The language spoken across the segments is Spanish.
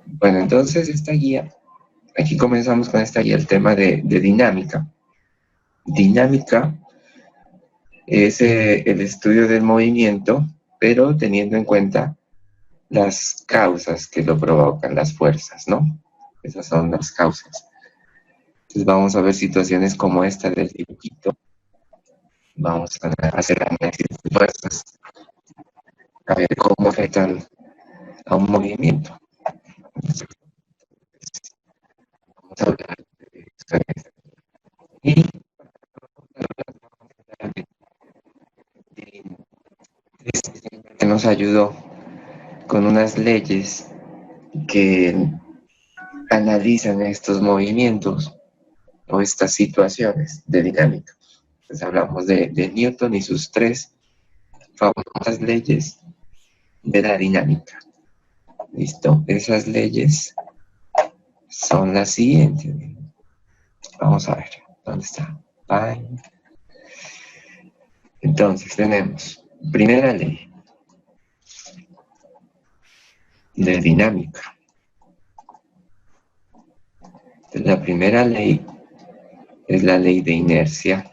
Bueno, entonces esta guía, aquí comenzamos con esta guía, el tema de dinámica. Dinámica es el estudio del movimiento, pero teniendo en cuenta las causas que lo provocan, las fuerzas, ¿no? Esas son las causas. Entonces vamos a ver situaciones como esta del dibujito. Vamos a hacer análisis de fuerzas, a ver cómo afectan a un movimiento. Vamos a hablar de esto. Y que nos ayudó con unas leyes que analizan estos movimientos o estas situaciones de dinámica. Entonces hablamos de Newton y sus tres famosas leyes de la dinámica. ¿Listo? Esas leyes son las siguientes. Vamos a ver, ¿dónde está? Bye. Entonces tenemos, primera ley de dinámica. Entonces, la primera ley es la ley de inercia.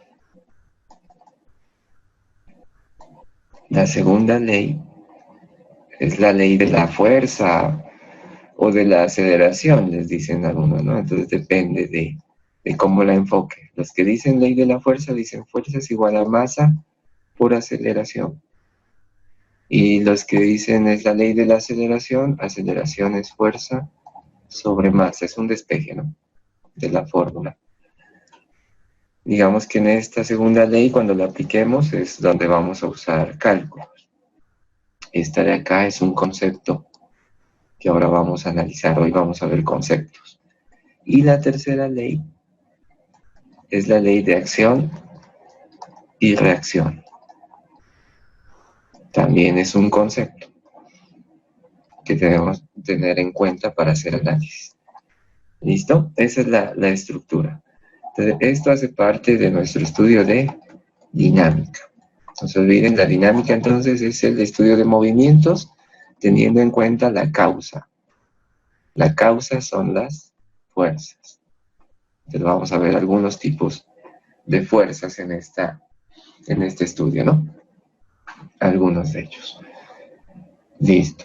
La segunda ley es la ley de la fuerza o de la aceleración, les dicen algunos, ¿no? Entonces depende de cómo la enfoque. Los que dicen ley de la fuerza dicen fuerza es igual a masa por aceleración. Y los que dicen es la ley de la aceleración, aceleración es fuerza sobre masa, es un despeje, ¿no? De la fórmula. Digamos que en esta segunda ley, cuando la apliquemos, es donde vamos a usar cálculos. Esta de acá es un concepto que ahora vamos a analizar. Hoy vamos a ver conceptos. Y la tercera ley es la ley de acción y reacción. También es un concepto que debemos tener en cuenta para hacer análisis. ¿Listo? Esa es la estructura. Entonces, esto hace parte de nuestro estudio de dinámica. No se olviden, la dinámica entonces es el estudio de movimientos teniendo en cuenta la causa. La causa son las fuerzas. Entonces vamos a ver algunos tipos de fuerzas en este estudio, ¿no? Algunos de ellos. Listo.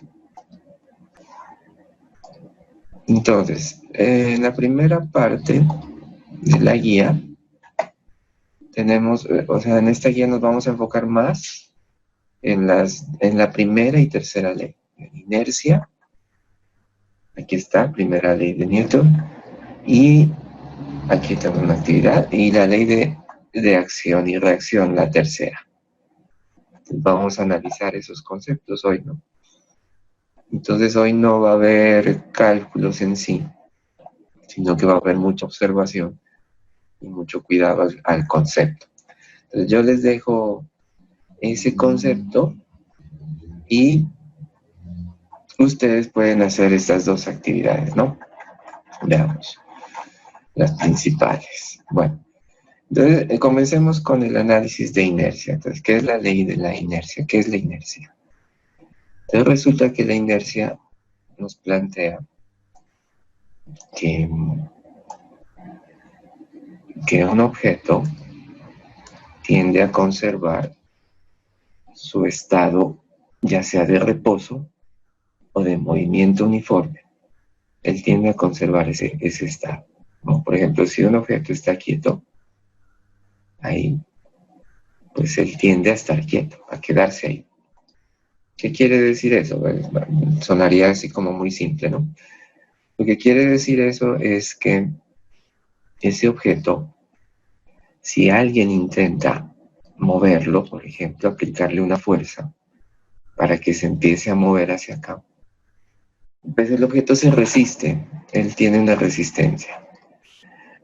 Entonces, en la primera parte de la guía tenemos, o sea, en esta guía nos vamos a enfocar más en la primera y tercera ley. En inercia, aquí está, primera ley de Newton, y aquí tenemos una actividad, y la ley de acción y reacción, la tercera. Entonces, vamos a analizar esos conceptos hoy, ¿no? Entonces hoy no va a haber cálculos en sí, sino que va a haber mucha observación y mucho cuidado al concepto. Entonces yo les dejo ese concepto y ustedes pueden hacer estas dos actividades, ¿no? Veamos las principales. Bueno, entonces comencemos con el análisis de inercia. Entonces, ¿qué es la ley de la inercia? ¿Qué es la inercia? Entonces resulta que la inercia nos plantea que un objeto tiende a conservar su estado ya sea de reposo o de movimiento uniforme. Él tiende a conservar ese estado, ¿no? Por ejemplo, si un objeto está quieto, ahí, pues él tiende a estar quieto, a quedarse ahí. ¿Qué quiere decir eso? Bueno, sonaría así como muy simple, ¿no? Lo que quiere decir eso es que ese objeto, si alguien intenta moverlo, por ejemplo, aplicarle una fuerza para que se empiece a mover hacia acá, pues el objeto se resiste, él tiene una resistencia.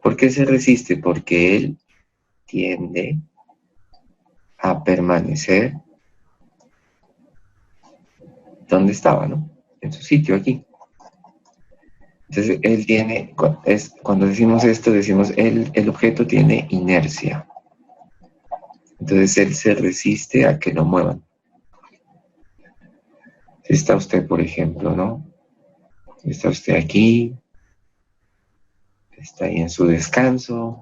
¿Por qué se resiste? Porque él tiende a permanecer donde estaba, ¿no? En su sitio aquí. Entonces, él tiene, cuando decimos esto, decimos el objeto tiene inercia. Entonces, él se resiste a que lo muevan. Si está usted, por ejemplo, ¿no? Está usted aquí, está ahí en su descanso,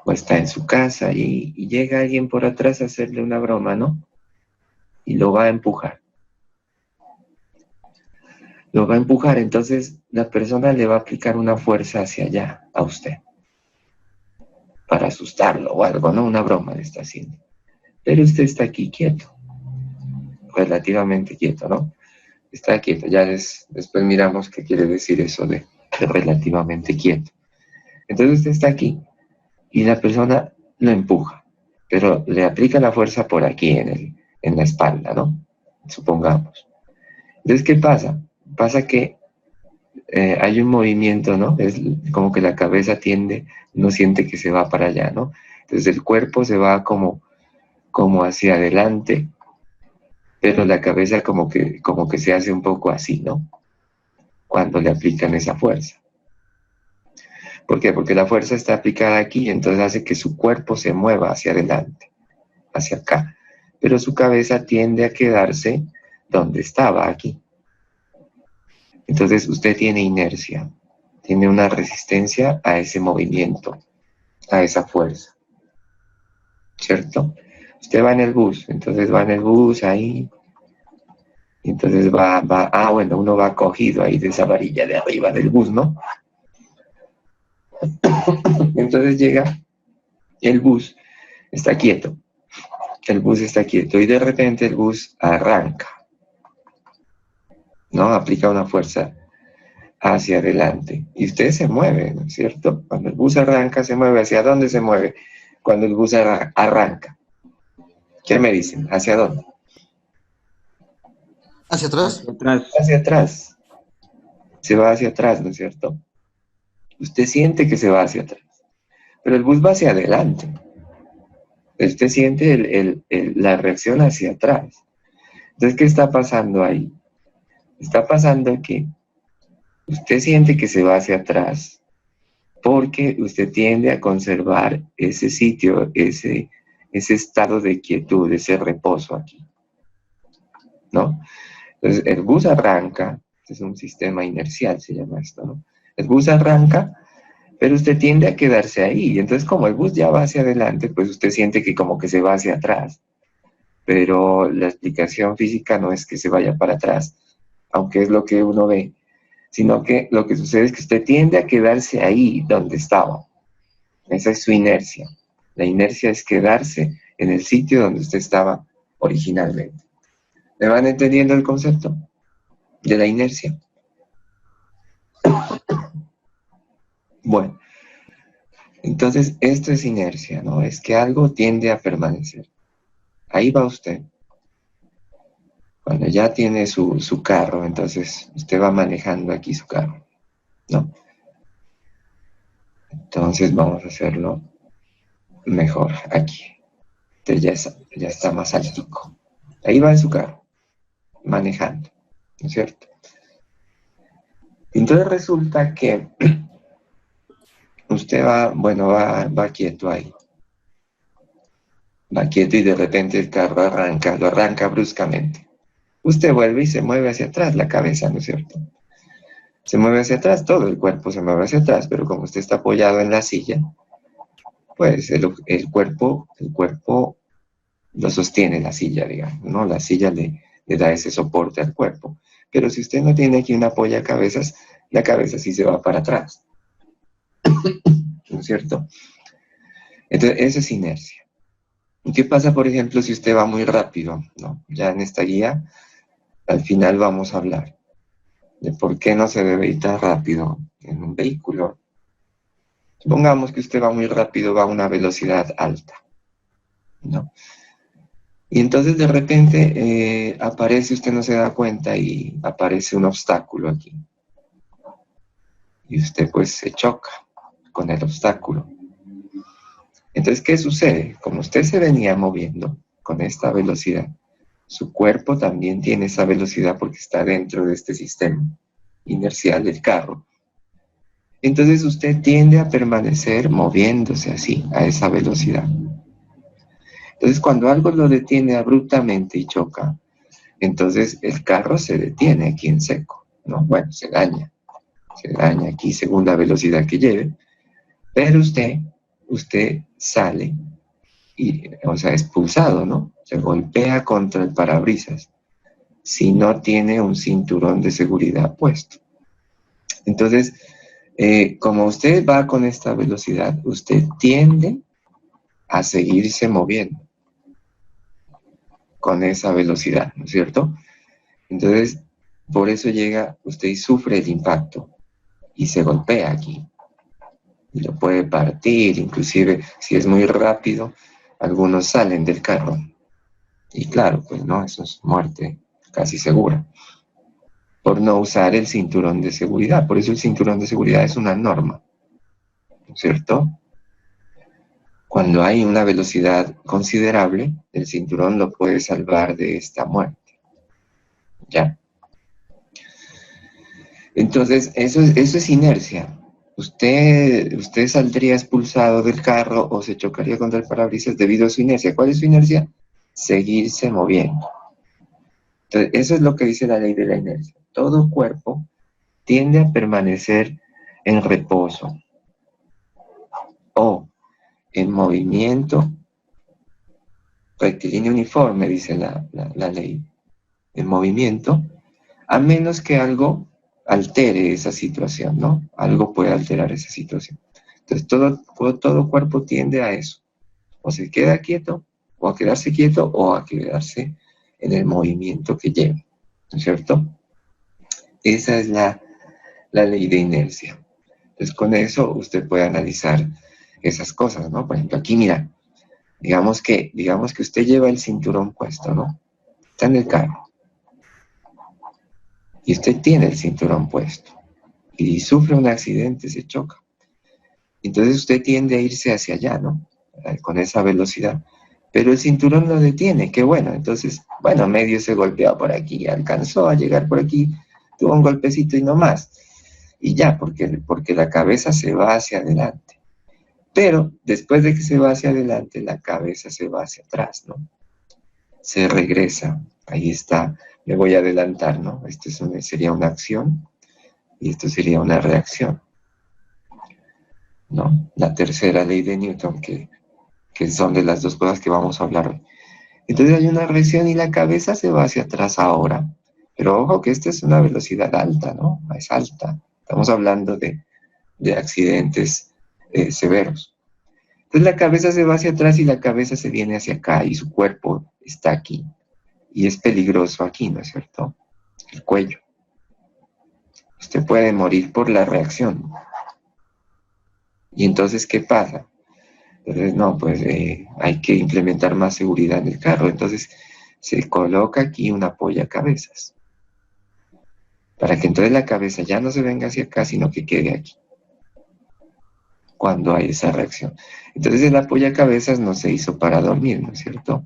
o está en su casa y llega alguien por atrás a hacerle una broma, ¿no? Y lo va a empujar. Lo va a empujar, entonces la persona le va a aplicar una fuerza hacia allá, a usted, para asustarlo o algo, ¿no? Una broma le está haciendo. Pero usted está aquí quieto, relativamente quieto, ¿no? Está quieto, ya después miramos qué quiere decir eso de relativamente quieto. Entonces usted está aquí y la persona lo empuja, pero le aplica la fuerza por aquí en la espalda, ¿no? Supongamos. Entonces, ¿qué pasa? Pasa que hay un movimiento, ¿no? Es como que la cabeza tiende, no siente que se va para allá, ¿no? Entonces el cuerpo se va como hacia adelante, pero la cabeza como que se hace un poco así, ¿no? Cuando le aplican esa fuerza. ¿Por qué? Porque la fuerza está aplicada aquí, entonces hace que su cuerpo se mueva hacia adelante, hacia acá. Pero su cabeza tiende a quedarse donde estaba, aquí. Entonces usted tiene inercia, tiene una resistencia a ese movimiento, a esa fuerza, ¿cierto? Usted va en el bus, entonces va en el bus ahí, entonces bueno, uno va cogido ahí de esa varilla de arriba del bus, ¿no? Entonces llega el bus, está quieto, el bus está quieto y de repente el bus arranca, ¿no? Aplica una fuerza hacia adelante y usted se mueve, ¿no es cierto? Cuando el bus arranca, se mueve. ¿Hacia dónde se mueve? Cuando el bus arranca. ¿Qué me dicen? ¿Hacia dónde? ¿Hacia atrás? Hacia atrás. Hacia atrás. Se va hacia atrás, ¿no es cierto? Usted siente que se va hacia atrás, pero el bus va hacia adelante. Usted siente la reacción hacia atrás. Entonces, ¿qué está pasando ahí? Está pasando que usted siente que se va hacia atrás porque usted tiende a conservar ese sitio, ese estado de quietud, ese reposo aquí, ¿no? Entonces, el bus arranca, es un sistema inercial, se llama esto, ¿no? El bus arranca, pero usted tiende a quedarse ahí. Y entonces, como el bus ya va hacia adelante, pues usted siente que como que se va hacia atrás. Pero la explicación física no es que se vaya para atrás, aunque es lo que uno ve, sino que lo que sucede es que usted tiende a quedarse ahí donde estaba. Esa es su inercia. La inercia es quedarse en el sitio donde usted estaba originalmente. ¿Me van entendiendo el concepto de la inercia? Bueno, entonces esto es inercia, ¿no? Es que algo tiende a permanecer. Ahí va usted. Cuando ya tiene su carro, entonces usted va manejando aquí su carro, ¿no? Entonces vamos a hacerlo mejor aquí. Entonces ya está más altico. Ahí va en su carro, manejando, ¿no es cierto? Entonces resulta que usted va quieto ahí. Va quieto y de repente el carro lo arranca bruscamente. Usted vuelve y se mueve hacia atrás la cabeza, ¿no es cierto? Se mueve hacia atrás, todo el cuerpo se mueve hacia atrás, pero como usted está apoyado en la silla, pues el cuerpo lo sostiene la silla, digamos, ¿no? La silla le da ese soporte al cuerpo. Pero si usted no tiene aquí un apoyacabezas, la cabeza sí se va para atrás, ¿no es cierto? Entonces, eso es inercia. ¿Y qué pasa, por ejemplo, si usted va muy rápido? ¿No? Ya en esta guía, al final vamos a hablar de por qué no se debe ir tan rápido en un vehículo. Supongamos que usted va muy rápido, va a una velocidad alta, ¿no? Y entonces de repente aparece, usted no se da cuenta y aparece un obstáculo aquí. Y usted pues se choca con el obstáculo. Entonces, ¿qué sucede? Como usted se venía moviendo con esta velocidad, su cuerpo también tiene esa velocidad porque está dentro de este sistema inercial del carro. Entonces usted tiende a permanecer moviéndose así, a esa velocidad. Entonces cuando algo lo detiene abruptamente y choca, entonces el carro se detiene aquí en seco. ¿no? Bueno, se daña aquí según la velocidad que lleve, pero usted sale, o sea, expulsado, ¿no? Se golpea contra el parabrisas si no tiene un cinturón de seguridad puesto. Entonces, como usted va con esta velocidad, usted tiende a seguirse moviendo con esa velocidad, ¿no es cierto? Entonces, por eso llega usted y sufre el impacto y se golpea aquí. Y lo puede partir, inclusive si es muy rápido, algunos salen del carro. Y claro, pues no, eso es muerte casi segura, por no usar el cinturón de seguridad. Por eso el cinturón de seguridad es una norma, ¿no es cierto? Cuando hay una velocidad considerable, el cinturón lo puede salvar de esta muerte. ¿Ya? Entonces, eso es inercia. Usted saldría expulsado del carro o se chocaría contra el parabrisas debido a su inercia. ¿Cuál es su inercia? Seguirse moviendo. Entonces, eso es lo que dice la ley de la inercia. Todo cuerpo tiende a permanecer en reposo o en movimiento rectilíneo uniforme, dice la ley, en movimiento, a menos que algo altere esa situación, ¿no? Algo puede alterar esa situación. Entonces, todo cuerpo tiende a eso. O se queda quieto, o a quedarse quieto, o a quedarse en el movimiento que lleva, ¿no es cierto? Esa es la ley de inercia. Entonces, con eso usted puede analizar esas cosas, ¿no? Por ejemplo, aquí, mira, digamos que usted lleva el cinturón puesto, ¿no? Está en el carro. Y usted tiene el cinturón puesto. Y sufre un accidente, se choca. Entonces usted tiende a irse hacia allá, ¿no? Con esa velocidad. Pero el cinturón lo detiene, qué bueno. Entonces, bueno, medio se golpeó por aquí, alcanzó a llegar por aquí, tuvo un golpecito y no más. Y ya, porque la cabeza se va hacia adelante. Pero después de que se va hacia adelante, la cabeza se va hacia atrás, ¿no? Se regresa. Ahí está. Me voy a adelantar, ¿no? Esto sería una acción y esto sería una reacción, ¿no? La tercera ley de Newton, que son de las dos cosas que vamos a hablar hoy. Entonces hay una reacción y la cabeza se va hacia atrás ahora. Pero ojo que esta es una velocidad alta, ¿no? Es alta. Estamos hablando de accidentes severos. Entonces la cabeza se va hacia atrás y la cabeza se viene hacia acá y su cuerpo está aquí. Y es peligroso aquí, ¿no es cierto? El cuello. Usted puede morir por la reacción. Y entonces, ¿qué pasa? Entonces, no, pues hay que implementar más seguridad en el carro. Entonces, se coloca aquí una apoyacabezas. Para que entonces la cabeza ya no se venga hacia acá, sino que quede aquí. Cuando hay esa reacción. Entonces, el apoyacabezas no se hizo para dormir, ¿no es cierto?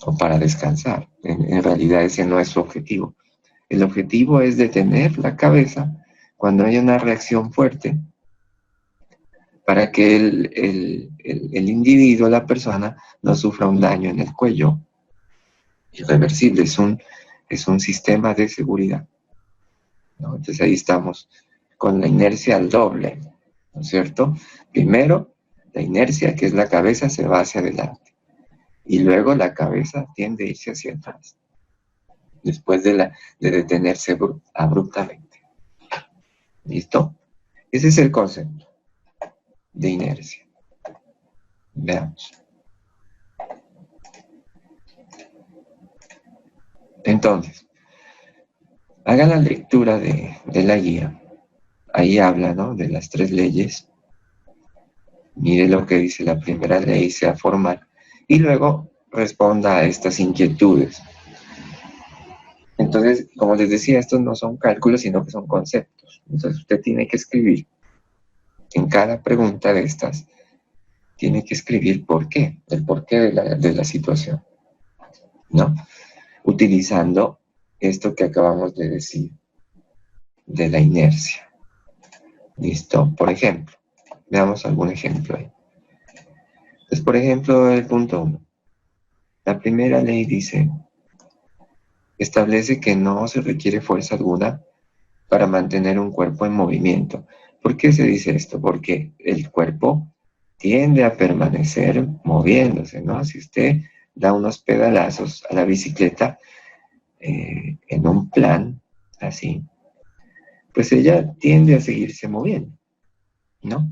O para descansar. En realidad ese no es su objetivo. El objetivo es detener la cabeza cuando hay una reacción fuerte para que el individuo, la persona, no sufra un daño en el cuello irreversible. Es un sistema de seguridad, ¿no? Entonces ahí estamos con la inercia al doble, ¿no es cierto? Primero, la inercia, que es la cabeza, se va hacia adelante. Y luego la cabeza tiende a irse hacia atrás, después de detenerse abruptamente. ¿Listo? Ese es el concepto de inercia. Veamos. Entonces, haga la lectura de la guía. Ahí habla, ¿no?, de las tres leyes. Mire lo que dice la primera ley, sea formal. Y luego responda a estas inquietudes. Entonces, como les decía, estos no son cálculos, sino que son conceptos. Entonces, usted tiene que escribir en cada pregunta de estas, tiene que escribir por qué, el porqué de la situación, ¿no? Utilizando esto que acabamos de decir, de la inercia. ¿Listo? Por ejemplo, veamos algún ejemplo ahí. Entonces, por ejemplo, el punto 1. La primera ley dice, establece que no se requiere fuerza alguna para mantener un cuerpo en movimiento. ¿Por qué se dice esto? Porque el cuerpo tiende a permanecer moviéndose, ¿no? Si usted da unos pedalazos a la bicicleta en un plan así, pues ella tiende a seguirse moviendo, ¿no?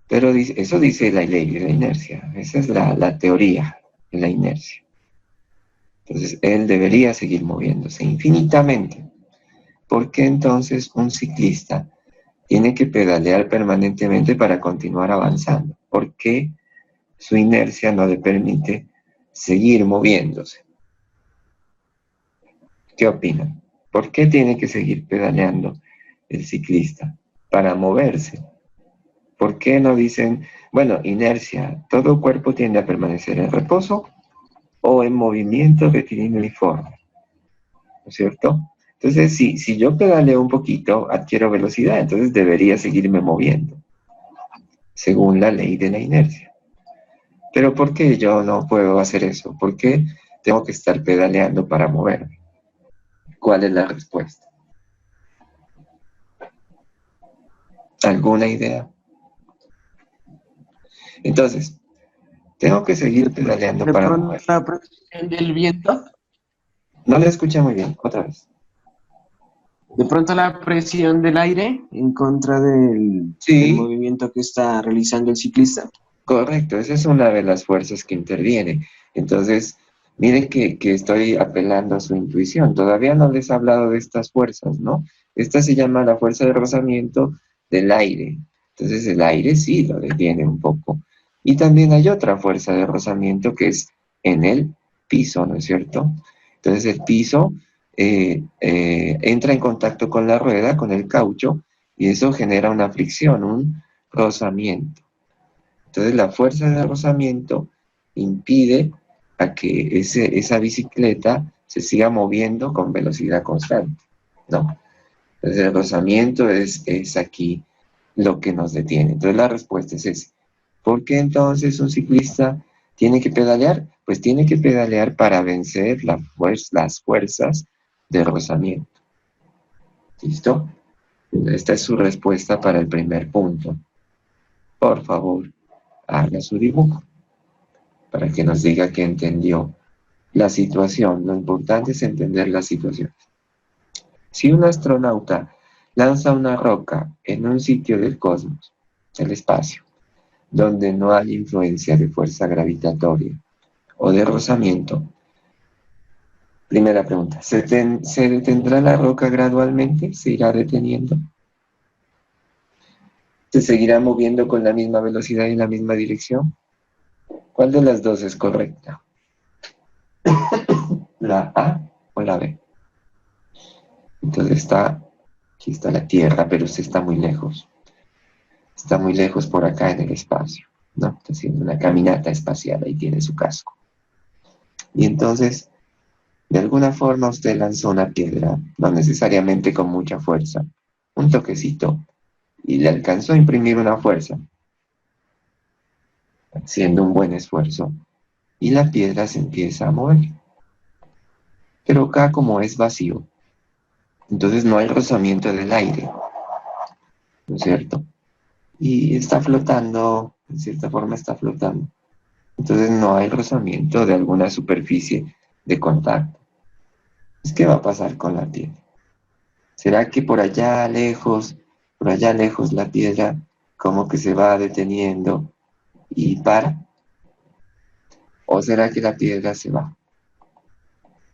Pero eso dice la ley de la inercia, esa es la teoría de la inercia. Entonces, él debería seguir moviéndose infinitamente. ¿Por qué entonces un ciclista tiene que pedalear permanentemente para continuar avanzando? ¿Por qué su inercia no le permite seguir moviéndose? ¿Qué opinan? ¿Por qué tiene que seguir pedaleando el ciclista? Para moverse. ¿Por qué no dicen, bueno, inercia, todo cuerpo tiende a permanecer en reposo o en movimiento rectilíneo uniforme? ¿No es cierto? Entonces, si yo pedaleo un poquito, adquiero velocidad, entonces debería seguirme moviendo, según la ley de la inercia. Pero ¿por qué yo no puedo hacer eso? ¿Por qué tengo que estar pedaleando para moverme? ¿Cuál es la respuesta? ¿Alguna idea? Entonces, tengo que seguir pedaleando De para pronto moverme. la presión del viento, No le escuché muy bien, otra vez. de pronto la presión del aire en contra del Sí, movimiento que está realizando el ciclista. correcto, esa es una de las fuerzas que interviene. Entonces, mire que estoy apelando a su intuición. Todavía no les he hablado de estas fuerzas, ¿no? Esta se llama la fuerza de rozamiento del aire. Entonces, el aire sí lo detiene un poco. Y también hay otra fuerza de rozamiento que es en el piso, ¿no es cierto? Entonces, el piso entra en contacto con la rueda, con el caucho, y eso genera una fricción, un rozamiento. Entonces la fuerza de rozamiento impide a que esa bicicleta se siga moviendo con velocidad constante. No. Entonces el rozamiento es aquí lo que nos detiene. Entonces la respuesta es esa. ¿Por qué entonces un ciclista tiene que pedalear? Pues tiene que pedalear para vencer las fuerzas de rozamiento. ¿Listo? Esta es su respuesta para el primer punto. Por favor, haga su dibujo para que nos diga que entendió la situación. Lo importante es entender la situación. Si un astronauta lanza una roca en un sitio del cosmos, el espacio, donde no hay influencia de fuerza gravitatoria o de rozamiento, primera pregunta, ¿se detendrá la roca gradualmente? ¿Se irá deteniendo? ¿Se seguirá moviendo con la misma velocidad y en la misma dirección? ¿Cuál de las dos es correcta? ¿La A o la B? Entonces aquí está la Tierra, pero usted está muy lejos. Está muy lejos por acá en el espacio, ¿no? Está haciendo una caminata espacial, ahí tiene su casco. Y entonces, de alguna forma usted lanzó una piedra, no necesariamente con mucha fuerza, un toquecito, y le alcanzó a imprimir una fuerza, haciendo un buen esfuerzo, y la piedra se empieza a mover. Pero acá como es vacío, entonces no hay rozamiento del aire, ¿no es cierto? Y está flotando, en cierta forma está flotando. Entonces no hay rozamiento de alguna superficie de contacto. ¿Qué va a pasar con la piedra? ¿Será que por allá lejos la piedra como que se va deteniendo y para? ¿O será que la piedra se va?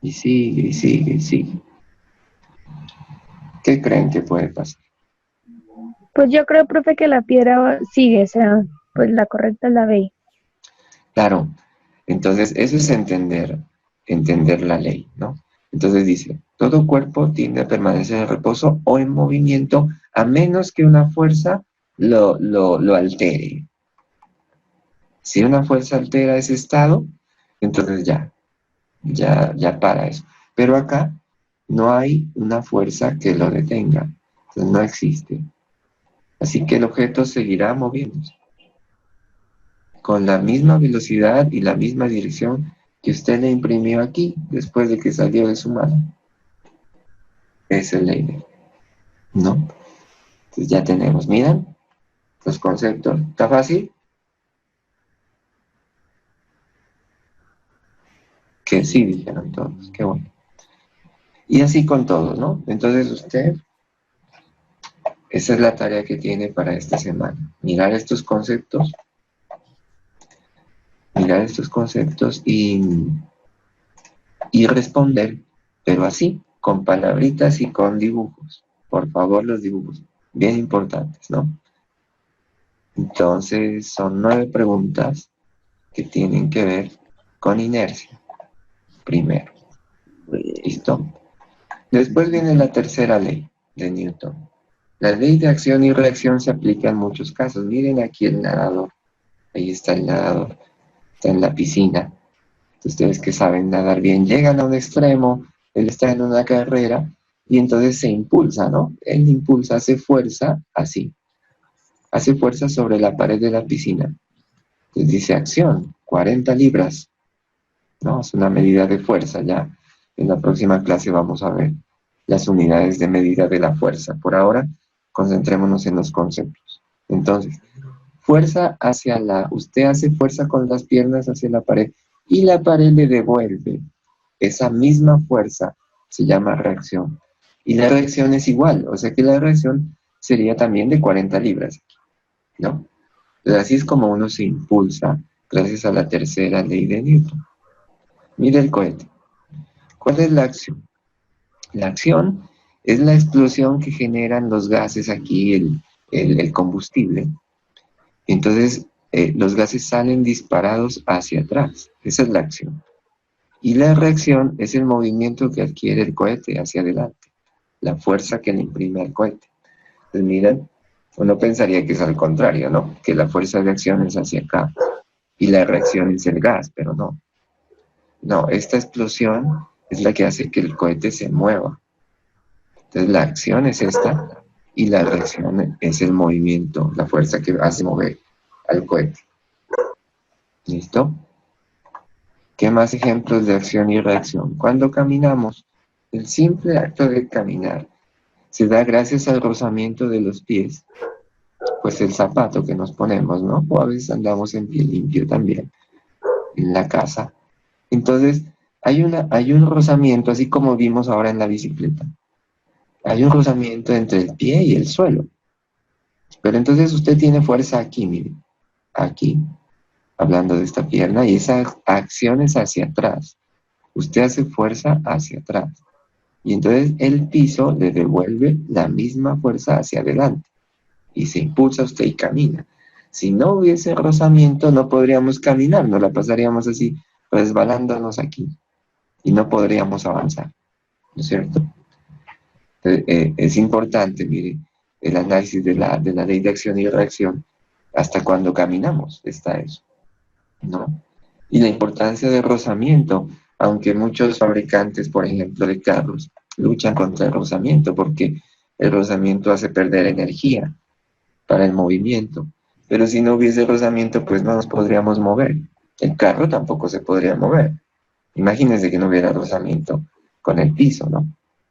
Y sigue, y sigue, y sigue. ¿Qué creen que puede pasar? Pues yo creo, profe, que la piedra sigue, o sea, pues la correcta es la B. Claro, entonces eso es entender la ley, ¿no? Entonces dice, todo cuerpo tiende a permanecer en reposo o en movimiento a menos que una fuerza lo altere. Si una fuerza altera ese estado, entonces ya para eso. Pero acá no hay una fuerza que lo detenga, entonces no existe. Así que el objeto seguirá moviéndose con la misma velocidad y la misma dirección que usted le imprimió aquí después de que salió de su mano. Esa es la idea, ¿no? Entonces ya tenemos, miren, los conceptos. ¿Está fácil? Que sí, dijeron todos, qué bueno. Y así con todos, ¿no? Entonces usted, esa es la tarea que tiene para esta semana. Mirar estos conceptos y responder, pero así, con palabritas y con dibujos. Por favor, los dibujos, bien importantes, ¿no? Entonces, son 9 preguntas que tienen que ver con inercia, primero. ¿Listo? Después viene la tercera ley de Newton. La ley de acción y reacción se aplica en muchos casos. Miren aquí el nadador. Ahí está el nadador. Está en la piscina. Ustedes que saben nadar bien, llegan a un extremo, él está en una carrera y entonces se impulsa, ¿no? Él impulsa, hace fuerza, así. Hace fuerza sobre la pared de la piscina. Entonces dice acción, 40 libras, ¿no? Es una medida de fuerza ya. En la próxima clase vamos a ver las unidades de medida de la fuerza. Por ahora, concentrémonos en los conceptos. Entonces, fuerza usted hace fuerza con las piernas hacia la pared y la pared le devuelve esa misma fuerza, se llama reacción. Y la reacción es igual, o sea que la reacción sería también de 40 libras, ¿no? Entonces así es como uno se impulsa gracias a la tercera ley de Newton. Mire el cohete. ¿Cuál es la acción? La acción es la explosión que generan los gases aquí, el combustible. Entonces, los gases salen disparados hacia atrás. Esa es la acción. Y la reacción es el movimiento que adquiere el cohete hacia adelante, la fuerza que le imprime al cohete. Entonces, miren, uno pensaría que es al contrario, ¿no? Que la fuerza de acción es hacia acá y la reacción es el gas, pero no. No, esta explosión es la que hace que el cohete se mueva. Entonces, la acción es esta y la reacción es el movimiento, la fuerza que hace mover al cohete. ¿Listo? ¿Qué más ejemplos de acción y reacción? Cuando caminamos, el simple acto de caminar se da gracias al rozamiento de los pies, pues el zapato que nos ponemos, ¿no? O a veces andamos en pie limpio también, en la casa. Entonces, hay un rozamiento, así como vimos ahora en la bicicleta. Hay un rozamiento entre el pie y el suelo. Pero entonces usted tiene fuerza aquí, mire, aquí, hablando de esta pierna, y esa acción es hacia atrás. Usted hace fuerza hacia atrás. Y entonces el piso le devuelve la misma fuerza hacia adelante. Y se impulsa usted y camina. Si no hubiese rozamiento, no podríamos caminar, nos la pasaríamos así, resbalándonos aquí. Y no podríamos avanzar, ¿no es cierto? Entonces, es importante, mire, el análisis de la ley de acción y reacción. Hasta cuando caminamos está eso, ¿no? Y la importancia del rozamiento, aunque muchos fabricantes, por ejemplo, de carros, luchan contra el rozamiento porque el rozamiento hace perder energía para el movimiento. Pero si no hubiese rozamiento, pues no nos podríamos mover. El carro tampoco se podría mover. Imagínense que no hubiera rozamiento con el piso, ¿no?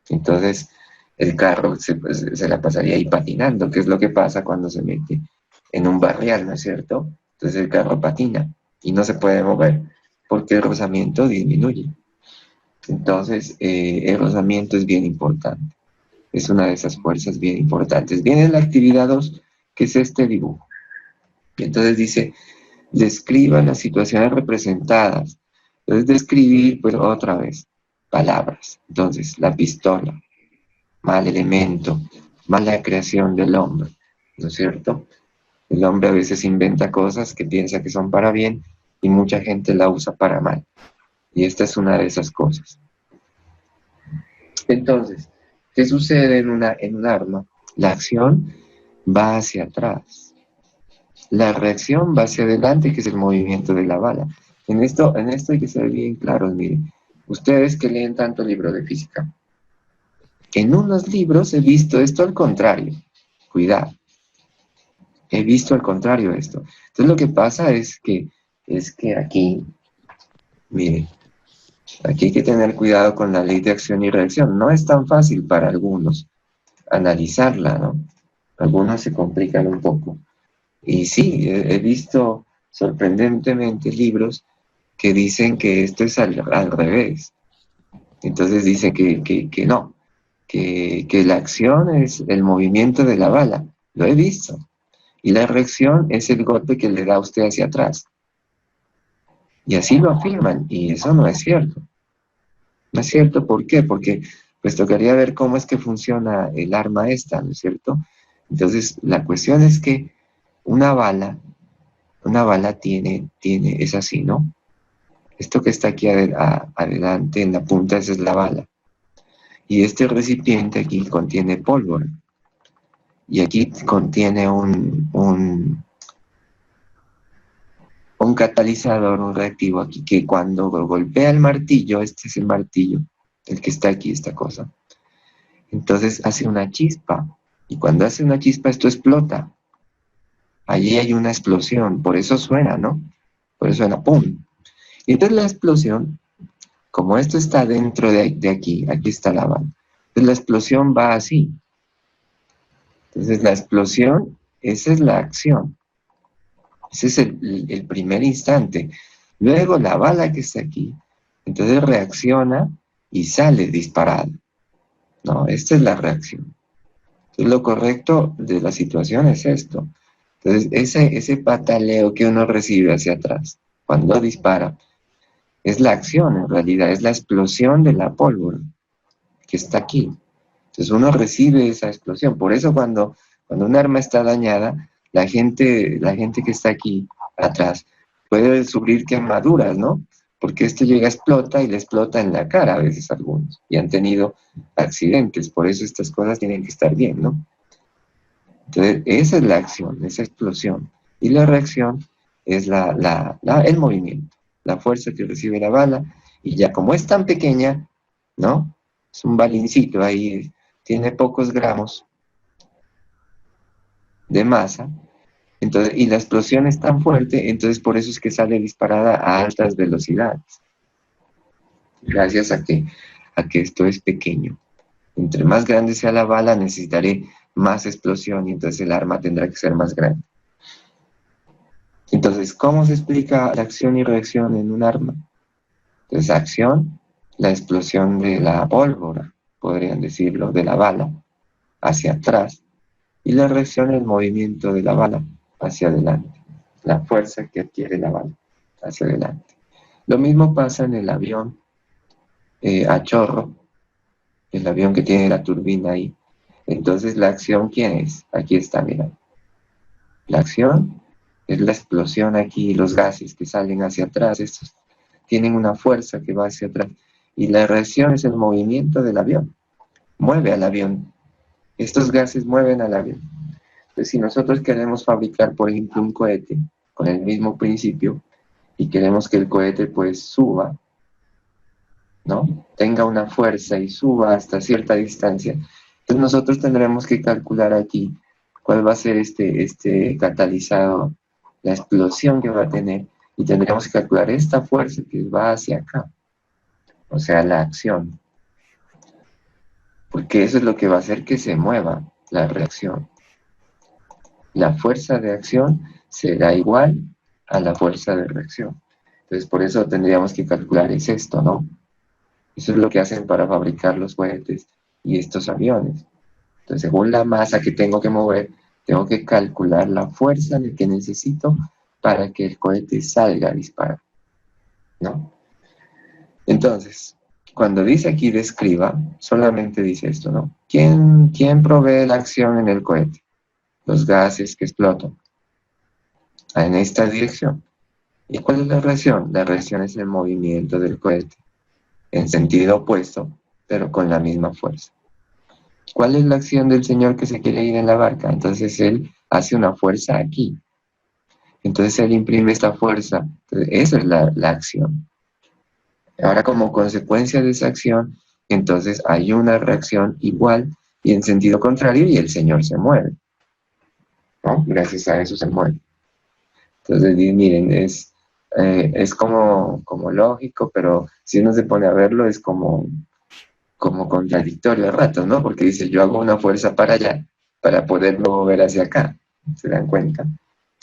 Entonces, el carro se la pasaría ahí patinando, que es lo que pasa cuando se mete en un barrial, ¿no es cierto? Entonces el carro patina y no se puede mover porque el rozamiento disminuye. Entonces, el rozamiento es bien importante. Es una de esas fuerzas bien importantes. Viene la actividad 2, que es este dibujo. Y entonces dice, describa las situaciones representadas. Entonces, describir, pues otra vez, palabras. Entonces, la pistola, mal elemento, mala creación del hombre, ¿no es cierto? El hombre a veces inventa cosas que piensa que son para bien y mucha gente la usa para mal. Y esta es una de esas cosas. Entonces, ¿qué sucede en un arma? La acción va hacia atrás. La reacción va hacia adelante, que es el movimiento de la bala. En esto hay que ser bien claros, miren. Ustedes que leen tanto libro de física, en unos libros he visto esto al contrario. Cuidado. He visto al contrario esto. Entonces lo que pasa es que aquí, mire, Aquí hay que tener cuidado con la ley de acción y reacción. No es tan fácil para algunos analizarla, ¿no? Algunos se complican un poco. Y sí, he visto sorprendentemente libros que dicen que esto es al revés. Entonces dice que no, que la acción es el movimiento de la bala. Lo he visto. Y la reacción es el golpe que le da a usted hacia atrás. Y así lo afirman, y eso no es cierto. No es cierto, ¿por qué? Porque pues tocaría ver cómo es que funciona el arma esta, ¿no es cierto? Entonces, la cuestión es que una bala, es así, ¿no? Esto que está aquí adelante en la punta, esa es la bala. Y este recipiente aquí contiene pólvora. Y aquí contiene un catalizador, un reactivo aquí, que cuando golpea el martillo, este es el martillo, el que está aquí, esta cosa, entonces hace una chispa. Y cuando hace una chispa, esto explota. Allí hay una explosión, por eso suena, ¿no? Por eso suena ¡pum! Y entonces la explosión, como esto está dentro de aquí está la bala. Entonces la explosión va así. Entonces la explosión, esa es la acción. Ese es el primer instante. Luego la bala que está aquí, entonces reacciona y sale disparada. No, esta es la reacción. Entonces lo correcto de la situación es esto. Entonces ese pataleo que uno recibe hacia atrás cuando dispara es la acción en realidad, es la explosión de la pólvora que está aquí. Entonces uno recibe esa explosión. Por eso cuando un arma está dañada, la gente que está aquí atrás puede sufrir quemaduras, ¿no? Porque esto llega, explota y le explota en la cara a veces a algunos. Y han tenido accidentes. Por eso estas cosas tienen que estar bien, ¿no? Entonces esa es la acción, esa explosión. Y la reacción es el movimiento, la fuerza que recibe la bala. Y ya como es tan pequeña, ¿no? Es un balincito ahí, tiene pocos gramos de masa, entonces, y la explosión es tan fuerte, entonces por eso es que sale disparada a altas velocidades, gracias a que esto es pequeño. Entre más grande sea la bala, necesitaré más explosión y entonces el arma tendrá que ser más grande. Entonces, ¿cómo se explica la acción y reacción en un arma? Entonces, acción, la explosión de la pólvora, podrían decirlo, de la bala, hacia atrás, y la reacción, el movimiento de la bala hacia adelante, la fuerza que adquiere la bala hacia adelante. Lo mismo pasa en el avión a chorro, el avión que tiene la turbina ahí. Entonces, ¿la acción quién es? Aquí está, mira. La acción es la explosión aquí, los gases que salen hacia atrás, estos tienen una fuerza que va hacia atrás. Y la reacción es el movimiento del avión, mueve al avión. Estos gases mueven al avión. Entonces, si nosotros queremos fabricar, por ejemplo, un cohete con el mismo principio y queremos que el cohete pues suba, ¿no? Tenga una fuerza y suba hasta cierta distancia, entonces nosotros tendremos que calcular aquí cuál va a ser este catalizador, la explosión que va a tener, y tendremos que calcular esta fuerza que va hacia acá, o sea, la acción, porque eso es lo que va a hacer que se mueva la reacción. La fuerza de acción será igual a la fuerza de reacción. Entonces, por eso tendríamos que calcular es esto, ¿no? Eso es lo que hacen para fabricar los cohetes y estos aviones. Entonces, según la masa que tengo que mover, tengo que calcular la fuerza que necesito para que el cohete salga a disparar, ¿no? Entonces, cuando dice aquí describa, solamente dice esto, ¿no? ¿Quién provee la acción en el cohete? Los gases que explotan en esta dirección. ¿Y cuál es la reacción? La reacción es el movimiento del cohete en sentido opuesto, pero con la misma fuerza. ¿Cuál es la acción del señor que se quiere ir en la barca? Entonces él hace una fuerza aquí. Entonces él imprime esta fuerza. Entonces, esa es la acción. Ahora, como consecuencia de esa acción, entonces hay una reacción igual y en sentido contrario y el señor se mueve, ¿no? Gracias a eso se mueve. Entonces, miren, es como lógico, pero si uno se pone a verlo es como contradictorio a ratos, ¿no? Porque dice, yo hago una fuerza para allá para poderlo mover hacia acá. ¿Se dan cuenta?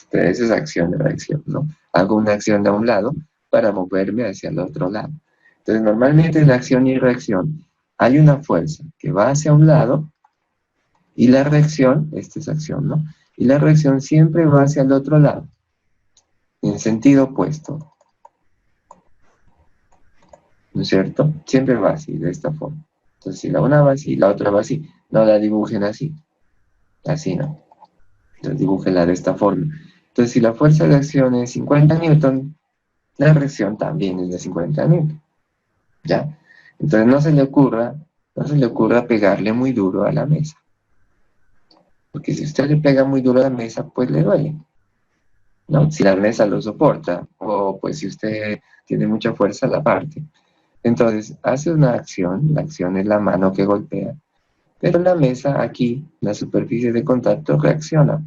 Entonces eso es acción y reacción, ¿no? Hago una acción de un lado para moverme hacia el otro lado. Entonces normalmente en acción y reacción hay una fuerza que va hacia un lado y la reacción, esta es acción, ¿no? Y la reacción siempre va hacia el otro lado, en sentido opuesto, ¿no es cierto? Siempre va así, de esta forma. Entonces si la una va así, la otra va así, no la dibujen así, así no. Entonces dibújenla de esta forma. Entonces si la fuerza de acción es 50 newton, la reacción también es de 50 newton, ¿ya? Entonces no se le ocurra pegarle muy duro a la mesa. Porque si usted le pega muy duro a la mesa, pues le duele, ¿no? Si la mesa lo soporta, o pues si usted tiene mucha fuerza, la parte. Entonces, hace una acción, la acción es la mano que golpea, pero la mesa aquí, la superficie de contacto, reacciona.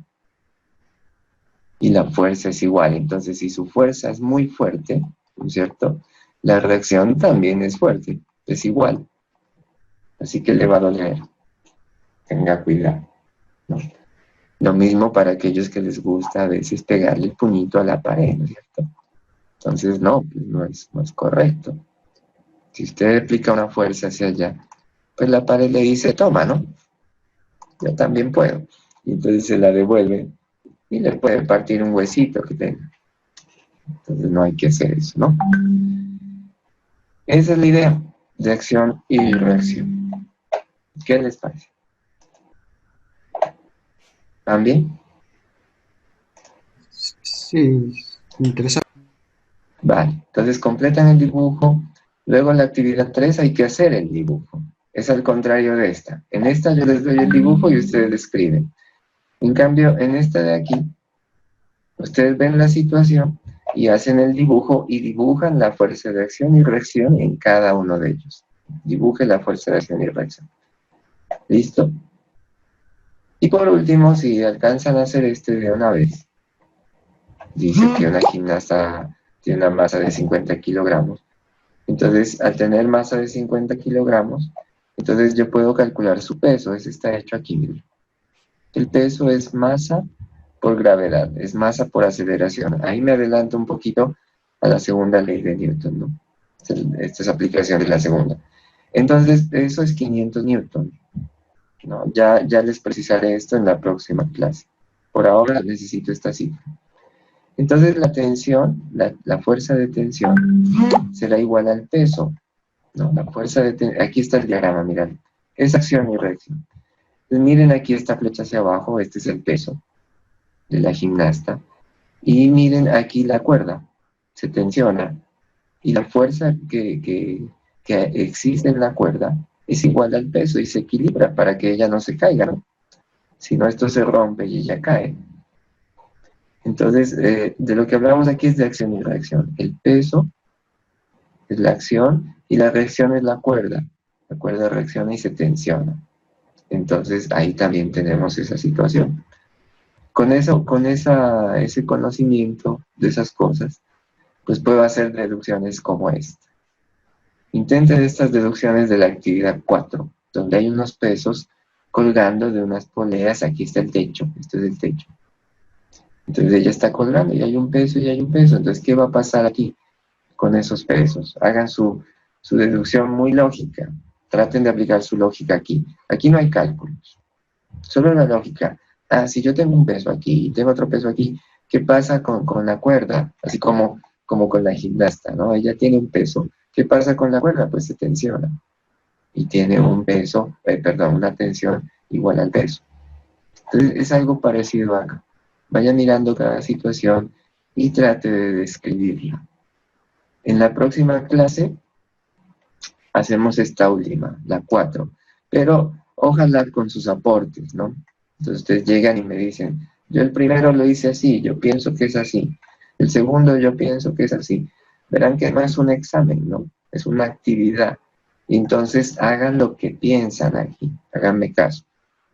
Y la fuerza es igual. Entonces, si su fuerza es muy fuerte, ¿no es cierto? La reacción también es fuerte, es igual. Así que le va a doler. Tenga cuidado, ¿no? Lo mismo para aquellos que les gusta a veces pegarle el puñito a la pared, ¿no es cierto? Entonces, no, pues no es correcto. Si usted aplica una fuerza hacia allá, pues la pared le dice, toma, ¿no? Yo también puedo. Y entonces se la devuelve y le puede partir un huesito que tenga. Entonces no hay que hacer eso, ¿no? Esa es la idea de acción y reacción. ¿Qué les parece? ¿También? Sí, interesante. Vale, entonces completan el dibujo. Luego en la actividad 3 hay que hacer el dibujo. Es al contrario de esta. En esta yo les doy el dibujo y ustedes escriben. En cambio, en esta de aquí, ustedes ven la situación y hacen el dibujo y dibujan la fuerza de acción y reacción en cada uno de ellos. Dibuje la fuerza de acción y reacción. ¿Listo? Y por último, si alcanzan a hacer este de una vez, dice que una gimnasta tiene una masa de 50 kilogramos. Entonces, al tener masa de 50 kilogramos, entonces yo puedo calcular su peso. Ese está hecho aquí, miren. El peso es masa por gravedad, es masa por aceleración. Ahí me adelanto un poquito a la segunda ley de Newton, ¿no? Esta es aplicación de la segunda. Entonces, eso es 500 Newton, ¿no? Ya les precisaré esto en la próxima clase. Por ahora necesito esta cifra. Entonces, la tensión, la fuerza de tensión, será igual al peso, ¿no? La fuerza de tensión, aquí está el diagrama, miren. Es acción y reacción. Entonces, miren aquí esta flecha hacia abajo, este es el peso de la gimnasta. Y miren aquí la cuerda, se tensiona. Y la fuerza que existe en la cuerda es igual al peso y se equilibra para que ella no se caiga, ¿no? Si no, esto se rompe y ella cae. Entonces, de lo que hablamos aquí es de acción y reacción. El peso es la acción y la reacción es la cuerda. La cuerda reacciona y se tensiona. Entonces, ahí también tenemos esa situación. Con eso, ese conocimiento de esas cosas, pues puedo hacer deducciones como esta. Intenten estas deducciones de la actividad 4, donde hay unos pesos colgando de unas poleas. Aquí está el techo, esto es el techo. Entonces ella está colgando y hay un peso y hay un peso. Entonces, ¿qué va a pasar aquí con esos pesos? Hagan su deducción muy lógica. Traten de aplicar su lógica aquí. Aquí no hay cálculos, solo la lógica. Ah, si yo tengo un peso aquí y tengo otro peso aquí, ¿qué pasa con la cuerda? Así como con la gimnasta, ¿no? Ella tiene un peso. ¿Qué pasa con la cuerda? Pues se tensiona. Y tiene un peso, una tensión igual al peso. Entonces es algo parecido acá. Vaya mirando cada situación y trate de describirla. En la próxima clase hacemos esta última, la 4, pero ojalá con sus aportes, ¿no? Entonces ustedes llegan y me dicen, yo el primero lo hice así, yo pienso que es así. El segundo yo pienso que es así. Verán que no es un examen, ¿no? Es una actividad. Y entonces hagan lo que piensan aquí, háganme caso.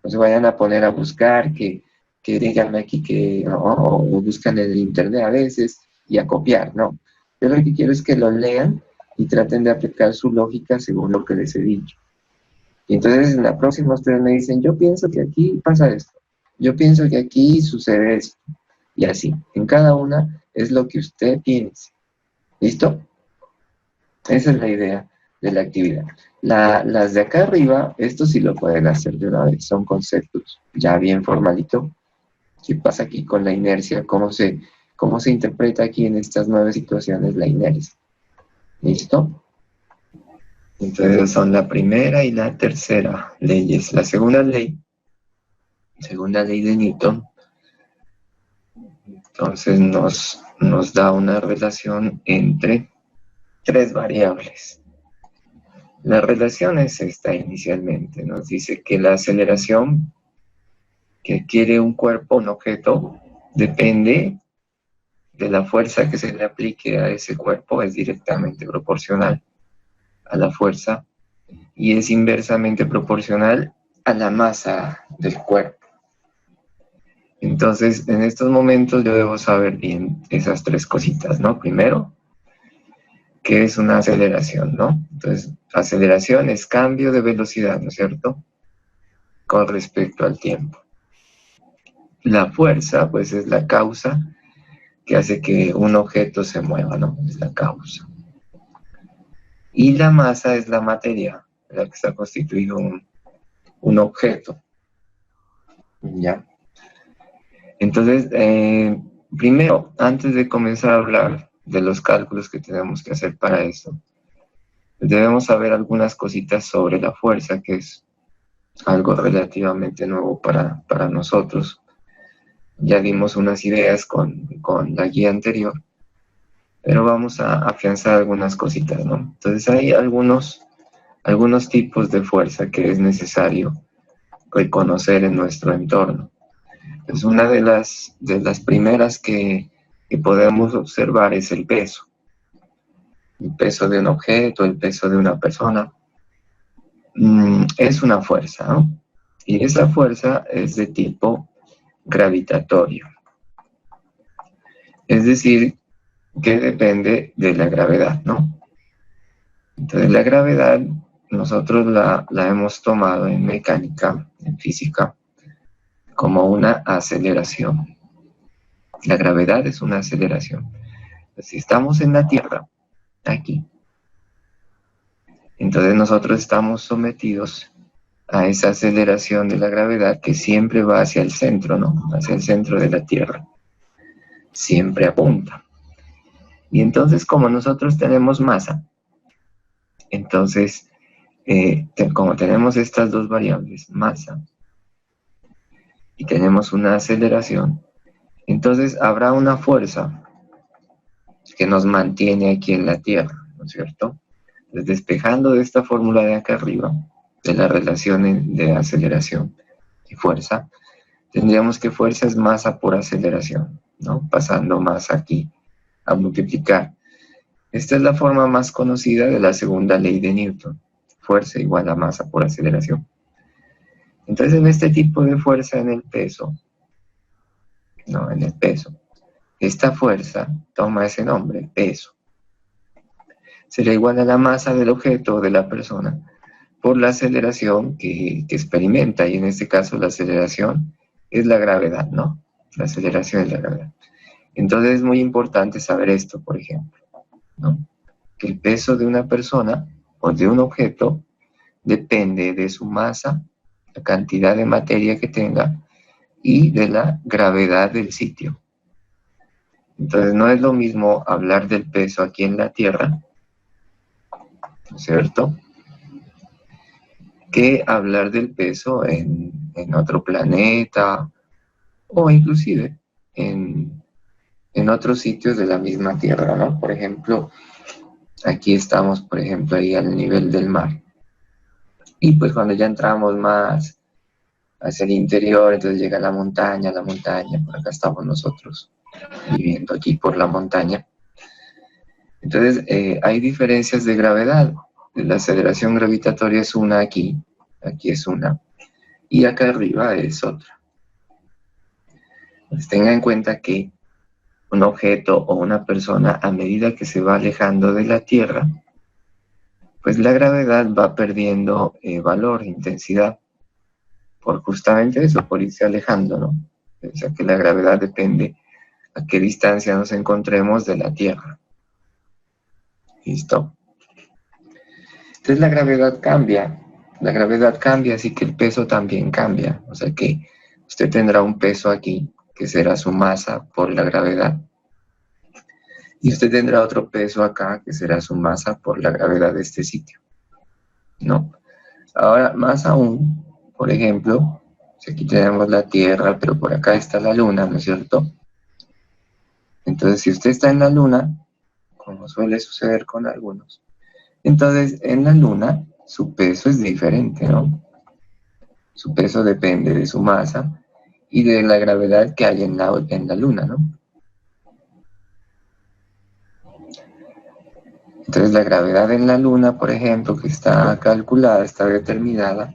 No se vayan a poner a buscar, que díganme aquí que, o buscan en el internet a veces, y a copiar, no. Yo lo que quiero es que lo lean y traten de aplicar su lógica según lo que les he dicho. Y entonces en la próxima ustedes me dicen, yo pienso que aquí pasa esto, yo pienso que aquí sucede esto, y así. En cada una es lo que usted piense. ¿Listo? Esa es la idea de la actividad. Las de acá arriba, esto sí lo pueden hacer de una vez, son conceptos ya bien formalito. ¿Qué pasa aquí con la inercia? ¿Cómo se interpreta aquí en estas 9 situaciones la inercia? ¿Listo? Entonces son la primera y la tercera leyes. La segunda ley de Newton, entonces nos da una relación entre 3 variables. La relación es esta inicialmente, nos dice que la aceleración que adquiere un cuerpo, un objeto, depende de la fuerza que se le aplique a ese cuerpo, es directamente proporcional a la fuerza y es inversamente proporcional a la masa del cuerpo. Entonces, en estos momentos yo debo saber bien esas 3 cositas, ¿no? Primero, ¿qué es una aceleración, no? Entonces, aceleración es cambio de velocidad, ¿no es cierto? Con respecto al tiempo. La fuerza, pues, es la causa que hace que un objeto se mueva, ¿no? Es la causa. Y la masa es la materia, la que está constituido un objeto. ¿Ya? Entonces, primero, antes de comenzar a hablar de los cálculos que tenemos que hacer para esto, debemos saber algunas cositas sobre la fuerza, que es algo relativamente nuevo para nosotros. Ya dimos unas ideas con la guía anterior, pero vamos a afianzar algunas cositas, ¿no? Entonces hay algunos tipos de fuerza que es necesario reconocer en nuestro entorno. Es una de las primeras que podemos observar es el peso. El peso de un objeto, el peso de una persona. Es una fuerza, ¿no? Y esa fuerza es de tipo gravitatorio. Es decir, que depende de la gravedad, ¿no? Entonces la gravedad nosotros la hemos tomado en mecánica, en física, como una aceleración. La gravedad es una aceleración. Si estamos en la Tierra, aquí, entonces nosotros estamos sometidos a esa aceleración de la gravedad que siempre va hacia el centro, ¿no? Hacia el centro de la Tierra. Siempre apunta. Y entonces, como nosotros tenemos masa, entonces, como tenemos estas 2 variables, masa, y tenemos una aceleración, entonces habrá una fuerza que nos mantiene aquí en la Tierra, ¿no es cierto? Entonces, despejando de esta fórmula de acá arriba, de la relación de aceleración y fuerza, tendríamos que fuerza es masa por aceleración, ¿no? Pasando masa aquí a multiplicar. Esta es la forma más conocida de la segunda ley de Newton. Fuerza igual a masa por aceleración. Entonces, en este tipo de fuerza en el peso, no, en el peso, esta fuerza toma ese nombre, peso. Será igual a la masa del objeto o de la persona por la aceleración que experimenta, y en este caso la aceleración es la gravedad, ¿no? La aceleración es la gravedad. Entonces es muy importante saber esto, por ejemplo, ¿no? Que el peso de una persona o de un objeto depende de su masa, la cantidad de materia que tenga y de la gravedad del sitio. Entonces no es lo mismo hablar del peso aquí en la Tierra, ¿no es cierto?, que hablar del peso en otro planeta o inclusive en otros sitios de la misma Tierra, ¿no? Por ejemplo, aquí estamos, por ejemplo, ahí al nivel del mar. Y pues cuando ya entramos más hacia el interior, entonces llega la montaña, por acá estamos nosotros viviendo aquí por la montaña. Entonces hay diferencias de gravedad. La aceleración gravitatoria es una aquí es una, y acá arriba es otra. Pues tenga en cuenta que un objeto o una persona, a medida que se va alejando de la Tierra, pues la gravedad va perdiendo valor, intensidad, por justamente eso, por irse alejando, ¿no? O sea que la gravedad depende a qué distancia nos encontremos de la Tierra. ¿Listo? Entonces la gravedad cambia, así que el peso también cambia. O sea que usted tendrá un peso aquí, que será su masa por la gravedad. Y usted tendrá otro peso acá, que será su masa por la gravedad de este sitio, ¿no? Ahora, más aún, por ejemplo, si aquí tenemos la Tierra, pero por acá está la Luna, ¿no es cierto? Entonces, si usted está en la Luna, como suele suceder con algunos, entonces en la Luna su peso es diferente, ¿no? Su peso depende de su masa y de la gravedad que hay en la Luna, ¿no? Entonces la gravedad en la Luna, por ejemplo, que está calculada, está determinada,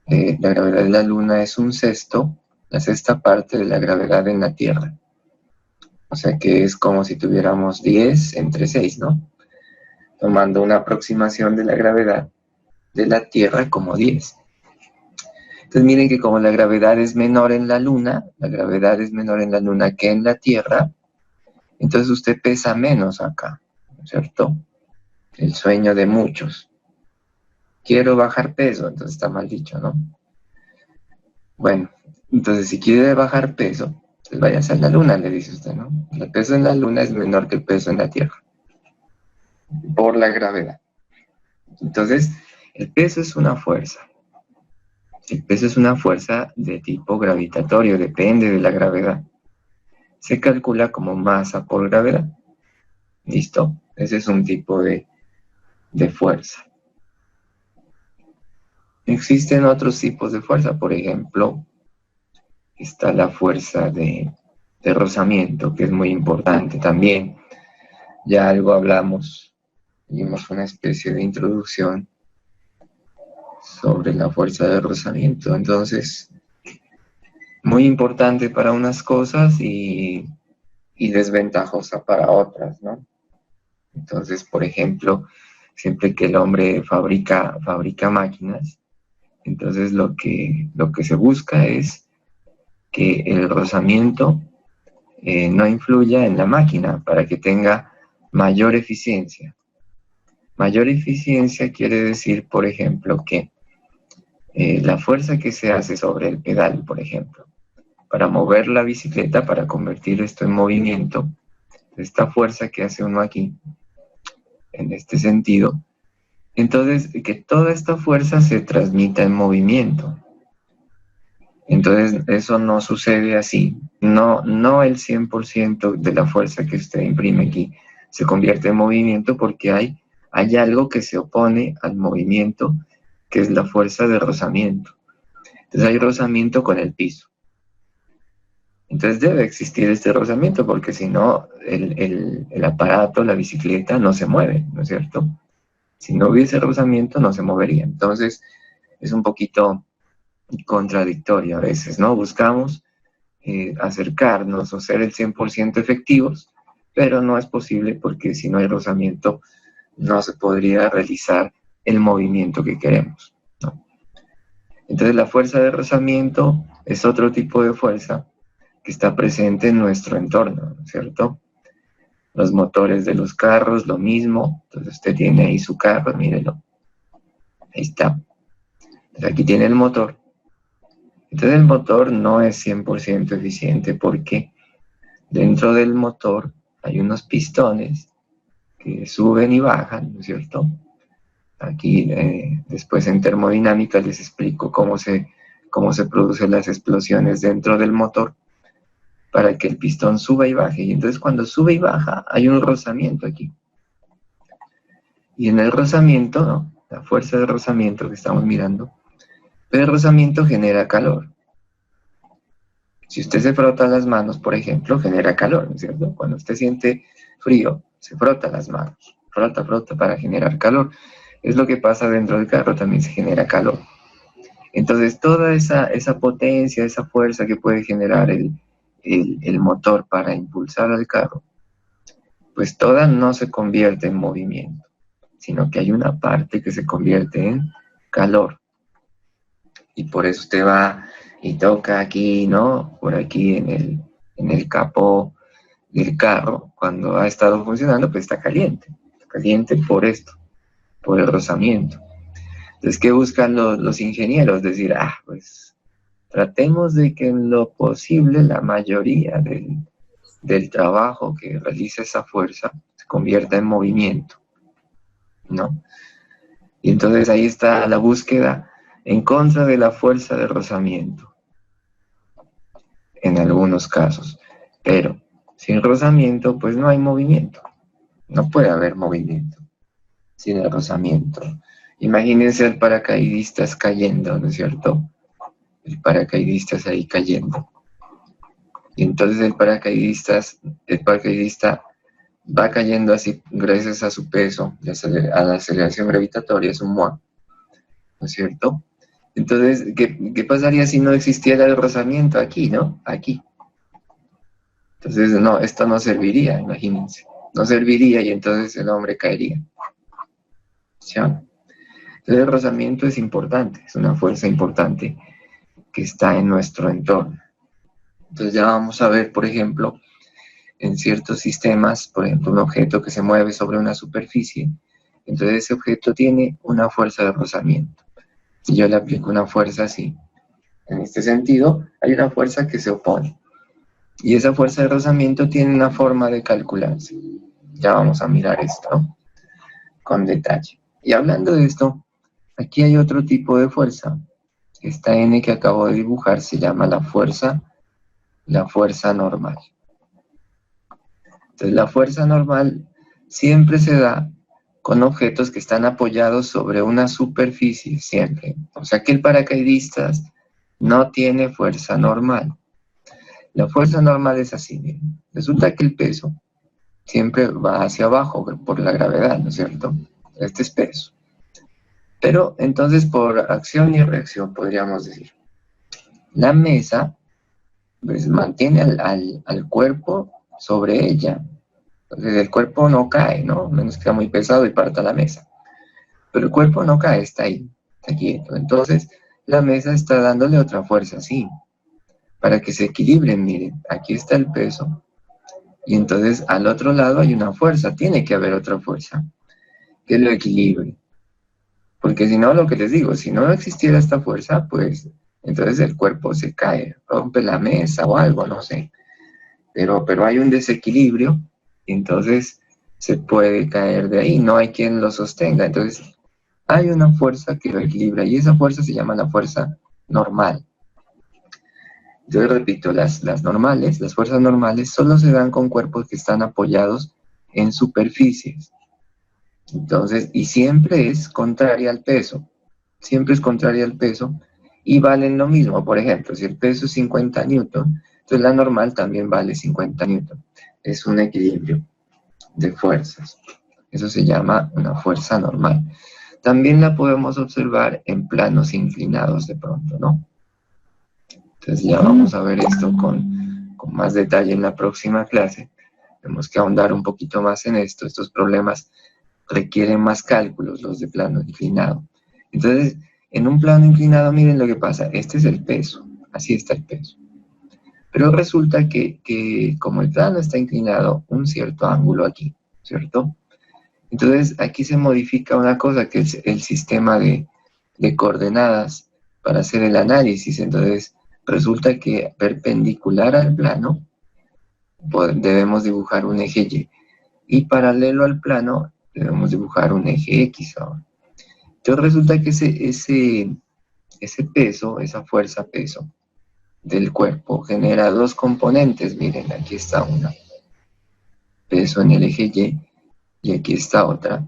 la gravedad de la Luna es un sexto, la sexta parte de la gravedad en la Tierra. O sea que es como si tuviéramos 10 entre 6, ¿no? Tomando una aproximación de la gravedad de la Tierra como 10. Entonces miren que como la gravedad es menor en la Luna, la gravedad es menor en la Luna que en la Tierra, entonces usted pesa menos acá, ¿no es cierto? El sueño de muchos. Quiero bajar peso, entonces está mal dicho, ¿no? Bueno, entonces si quiere bajar peso, pues váyase a la Luna, le dice usted, ¿no? El peso en la Luna es menor que el peso en la Tierra, por la gravedad. Entonces, el peso es una fuerza. El peso es una fuerza de tipo gravitatorio, depende de la gravedad. Se calcula como masa por gravedad. ¿Listo? Ese es un tipo de fuerza. Existen otros tipos de fuerza, por ejemplo, está la fuerza de rozamiento, que es muy importante también. Ya algo hablamos, vimos una especie de introducción sobre la fuerza de rozamiento. Entonces, muy importante para unas cosas y desventajosa para otras, ¿no? Entonces, por ejemplo, siempre que el hombre fabrica máquinas, entonces lo que se busca es que el rozamiento no influya en la máquina para que tenga mayor eficiencia. Mayor eficiencia quiere decir, por ejemplo, que la fuerza que se hace sobre el pedal, por ejemplo, para mover la bicicleta, para convertir esto en movimiento, esta fuerza que hace uno aquí, en este sentido, entonces que toda esta fuerza se transmita en movimiento. Entonces eso no sucede así, no el 100% de la fuerza que usted imprime aquí se convierte en movimiento porque hay algo que se opone al movimiento, que es la fuerza de rozamiento. Entonces hay rozamiento con el piso. Entonces debe existir este rozamiento porque si no el aparato, la bicicleta no se mueve, ¿no es cierto? Si no hubiese rozamiento no se movería. Entonces es un poquito contradictorio a veces, ¿no? Buscamos acercarnos o ser el 100% efectivos, pero no es posible porque si no hay rozamiento no se podría realizar el movimiento que queremos, ¿no? Entonces la fuerza de rozamiento es otro tipo de fuerza que está presente en nuestro entorno, ¿no es cierto? Los motores de los carros, lo mismo. Entonces usted tiene ahí su carro, mírelo. Ahí está. Entonces aquí tiene el motor. Entonces el motor no es 100% eficiente porque dentro del motor hay unos pistones que suben y bajan, ¿no es cierto? Aquí después en termodinámica les explico cómo se producen las explosiones dentro del motor para que el pistón suba y baje. Y entonces cuando sube y baja hay un rozamiento aquí. Y en el rozamiento, ¿no? La fuerza de rozamiento que estamos mirando, el rozamiento genera calor. Si usted se frota las manos, por ejemplo, genera calor, ¿no es cierto? Cuando usted siente frío, se frota las manos. Frota para generar calor. Es lo que pasa dentro del carro, también se genera calor. Entonces, toda esa potencia, esa fuerza que puede generar el el motor para impulsar al carro, pues toda no se convierte en movimiento, sino que hay una parte que se convierte en calor. Y por eso usted va y toca aquí, ¿no? Por aquí en el capó del carro, cuando ha estado funcionando, pues está caliente por esto, por el rozamiento. Entonces, ¿qué buscan los ingenieros? Decir, pues tratemos de que en lo posible la mayoría del trabajo que realiza esa fuerza se convierta en movimiento, ¿no? Y entonces ahí está la búsqueda en contra de la fuerza de rozamiento, en algunos casos. Pero sin rozamiento, pues no hay movimiento. No puede haber movimiento sin el rozamiento. Imagínense el paracaidistas cayendo, ¿no es cierto? El paracaidista ahí cayendo. Y entonces el paracaidista va cayendo así gracias a su peso, a la aceleración gravitatoria, es un muón, ¿no es cierto? Entonces, ¿qué pasaría si no existiera el rozamiento aquí, ¿no? Aquí. Entonces, no, esto no serviría, imagínense. No serviría y entonces el hombre caería. ¿Sí? Entonces, el rozamiento es importante, es una fuerza importante que está en nuestro entorno. Entonces ya vamos a ver, por ejemplo, en ciertos sistemas, por ejemplo, un objeto que se mueve sobre una superficie, entonces ese objeto tiene una fuerza de rozamiento. Si yo le aplico una fuerza así, en este sentido, hay una fuerza que se opone. Y esa fuerza de rozamiento tiene una forma de calcularse. Ya vamos a mirar esto, ¿no? Con detalle. Y hablando de esto, aquí hay otro tipo de fuerza. Esta N que acabo de dibujar se llama la fuerza normal. Entonces, la fuerza normal siempre se da con objetos que están apoyados sobre una superficie, siempre. O sea que el paracaidistas no tiene fuerza normal. La fuerza normal es así, miren. Resulta que el peso siempre va hacia abajo por la gravedad, ¿no es cierto? Este es peso. Pero entonces por acción y reacción podríamos decir, la mesa pues, mantiene al cuerpo sobre ella. Entonces el cuerpo no cae, ¿no? Menos que sea muy pesado y parta la mesa. Pero el cuerpo no cae, está ahí, está quieto. Entonces la mesa está dándole otra fuerza, sí, para que se equilibren, miren, aquí está el peso. Y entonces al otro lado hay una fuerza, tiene que haber otra fuerza que lo equilibre. Porque si no, lo que les digo, si no existiera esta fuerza, pues entonces el cuerpo se cae, rompe la mesa o algo, no sé. Pero hay un desequilibrio y entonces se puede caer de ahí, no hay quien lo sostenga. Entonces hay una fuerza que lo equilibra y esa fuerza se llama la fuerza normal. Yo repito, las fuerzas normales solo se dan con cuerpos que están apoyados en superficies. Entonces, y siempre es contraria al peso. Siempre es contraria al peso y valen lo mismo. Por ejemplo, si el peso es 50 newton, entonces la normal también vale 50 newton. Es un equilibrio de fuerzas. Eso se llama una fuerza normal. También la podemos observar en planos inclinados de pronto, ¿no? Entonces ya vamos a ver esto con más detalle en la próxima clase. Tenemos que ahondar un poquito más en esto. Estos problemas requieren más cálculos, los de plano inclinado. Entonces, en un plano inclinado, miren lo que pasa. Este es el peso. Así está el peso. Pero resulta que como el plano está inclinado, un cierto ángulo aquí, ¿cierto? Entonces, aquí se modifica una cosa que es el sistema de coordenadas para hacer el análisis. Entonces, resulta que perpendicular al plano, debemos dibujar un eje Y. Y paralelo al plano, debemos dibujar un eje X ahora. Entonces, resulta que ese peso, esa fuerza peso del cuerpo genera dos componentes. Miren, aquí está una. Peso en el eje y aquí está otra.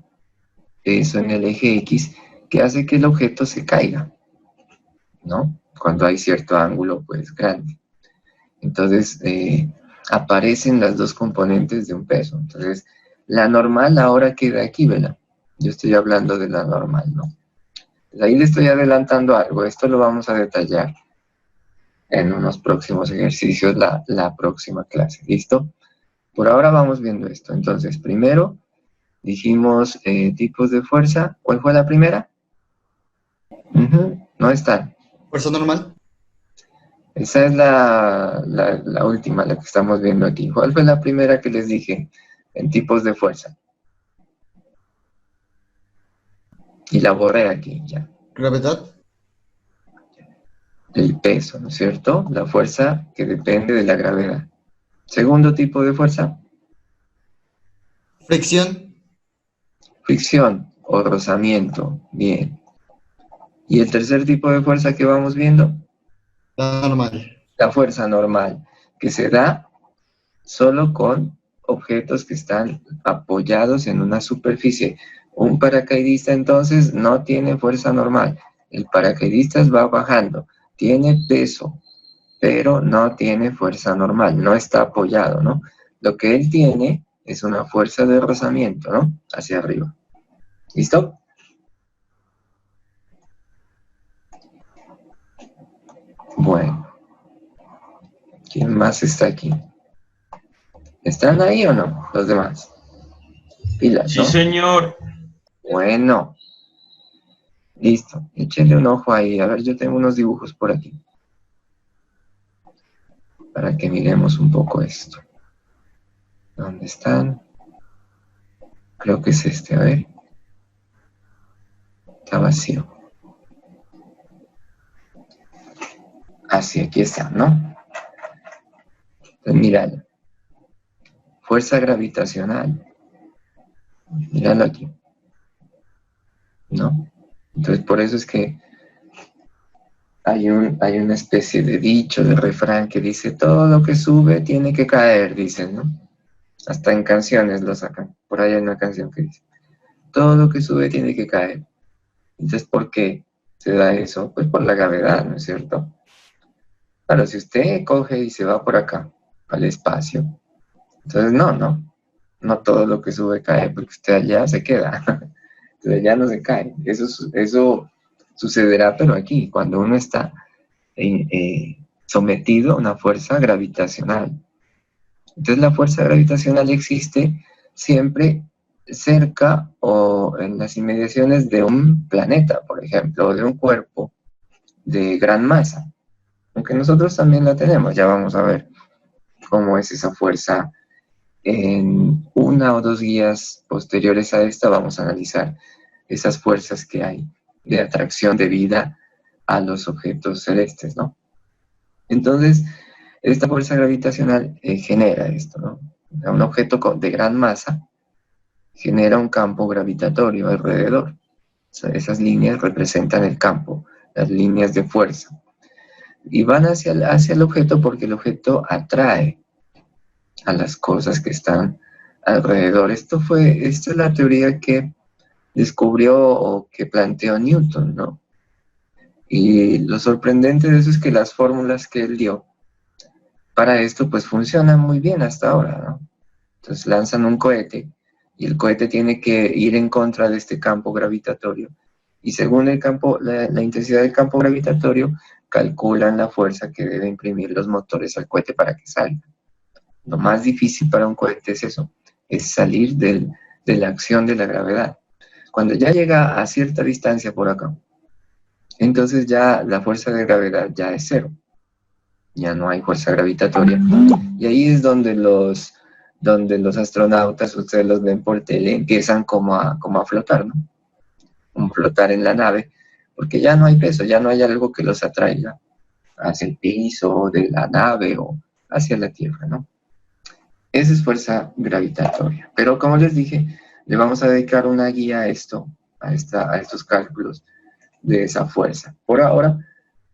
Peso en el eje X, que hace que el objeto se caiga, ¿no? Cuando hay cierto ángulo, pues, grande. Entonces, aparecen las dos componentes de un peso. Entonces, la normal ahora queda aquí, ¿verdad? Yo estoy hablando de la normal, ¿no? Pues ahí le estoy adelantando algo. Esto lo vamos a detallar en unos próximos ejercicios la próxima clase. ¿Listo? Por ahora vamos viendo esto. Entonces, primero dijimos tipos de fuerza. ¿Cuál fue la primera? No está. Fuerza normal. Esa es la última, la que estamos viendo aquí. ¿Cuál fue la primera que les dije en tipos de fuerza? Y la borré aquí ya. Gravedad. El peso, ¿no es cierto? La fuerza que depende de la gravedad. Segundo tipo de fuerza, Fricción. fricción o rozamiento. Bien. Y el tercer tipo de fuerza que vamos viendo, La normal. la fuerza normal, que se da solo con objetos que están apoyados en una superficie. Un paracaidista entonces no tiene fuerza normal. El paracaidista va bajando, tiene peso, pero no tiene fuerza normal, no está apoyado, ¿no? Lo que él tiene es una fuerza de rozamiento, ¿no? Hacia arriba. ¿Listo? Bueno. ¿Quién más está aquí? ¿Están ahí o no los demás? Pilas, ¿no? Sí, señor. Bueno. Listo. Échenle un ojo ahí. A ver, yo tengo unos dibujos por aquí. Para que miremos un poco esto. ¿Dónde están? Creo que es este, a ver. Está vacío. Así, aquí está, ¿no? Entonces, míralo. Fuerza gravitacional. Míralo aquí. ¿No? Entonces, por eso es que hay una especie de dicho, de refrán que dice, todo lo que sube tiene que caer, dicen, ¿no? Hasta en canciones lo sacan. Por ahí hay una canción que dice, todo lo que sube tiene que caer. Entonces, ¿por qué se da eso? Pues por la gravedad, ¿no es cierto? Claro, si usted coge y se va por acá, al espacio, entonces no todo lo que sube cae, porque usted allá se queda. Entonces ya no se cae. Eso sucederá, pero aquí, cuando uno está sometido a una fuerza gravitacional. Entonces la fuerza gravitacional existe siempre cerca o en las inmediaciones de un planeta, por ejemplo, o de un cuerpo de gran masa. Aunque nosotros también la tenemos, ya vamos a ver cómo es esa fuerza. En una o dos guías posteriores a esta vamos a analizar esas fuerzas que hay de atracción debida a los objetos celestes, ¿no? Entonces, esta fuerza gravitacional genera esto, ¿no? Un objeto de gran masa genera un campo gravitatorio alrededor. O sea, esas líneas representan el campo, las líneas de fuerza. Y van hacia el objeto porque el objeto atrae a las cosas que están alrededor. Esta es la teoría que descubrió o que planteó Newton, ¿no? Y lo sorprendente de eso es que las fórmulas que él dio para esto pues funcionan muy bien hasta ahora, ¿no? Entonces lanzan un cohete y el cohete tiene que ir en contra de este campo gravitatorio y según el campo, la intensidad del campo gravitatorio calculan la fuerza que debe imprimir los motores al cohete para que salga. Lo más difícil para un cohete es eso, es salir de la acción de la gravedad. Cuando ya llega a cierta distancia por acá, entonces ya la fuerza de gravedad ya es cero. Ya no hay fuerza gravitatoria. Y ahí es donde los astronautas, ustedes los ven por tele, empiezan como a flotar, ¿no? Como flotar en la nave, porque ya no hay peso, ya no hay algo que los atraiga hacia el piso de la nave o hacia la Tierra, ¿no? Esa es fuerza gravitatoria. Pero como les dije, le vamos a dedicar una guía a esto, a estos cálculos de esa fuerza. Por ahora,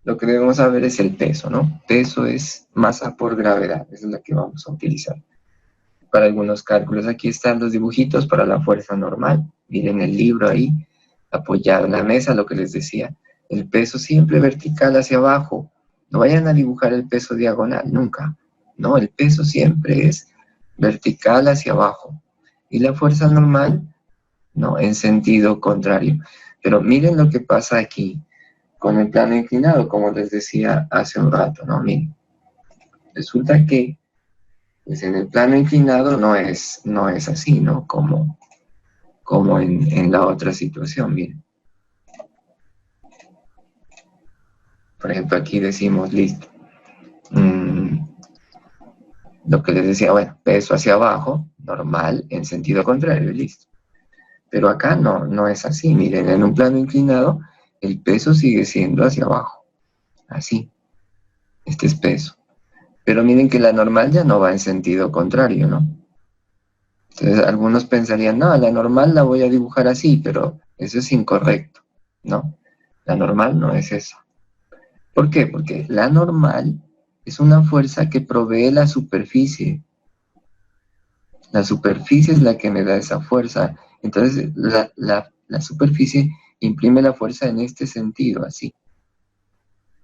lo que debemos saber es el peso, ¿no? Peso es masa por gravedad, esa es la que vamos a utilizar. Para algunos cálculos, aquí están los dibujitos para la fuerza normal. Miren el libro ahí, apoyado en la mesa, lo que les decía. El peso siempre vertical hacia abajo. No vayan a dibujar el peso diagonal, nunca. No, el peso siempre es vertical hacia abajo. Y la fuerza normal, no, en sentido contrario. Pero miren lo que pasa aquí. con el plano inclinado, como les decía hace un rato, ¿no? Miren, resulta que pues en el plano inclinado no es así, ¿no? Como en la otra situación, miren. Por ejemplo, aquí decimos, listo. Lo que les decía, bueno, peso hacia abajo, normal, en sentido contrario, listo. Pero acá no es así, miren, en un plano inclinado, el peso sigue siendo hacia abajo, así. Este es peso. Pero miren que la normal ya no va en sentido contrario, ¿no? Entonces algunos pensarían, no, la normal la voy a dibujar así, pero eso es incorrecto, ¿no? La normal no es eso. ¿Por qué? Porque la normal es una fuerza que provee la superficie. La superficie es la que me da esa fuerza. Entonces la superficie imprime la fuerza en este sentido, así.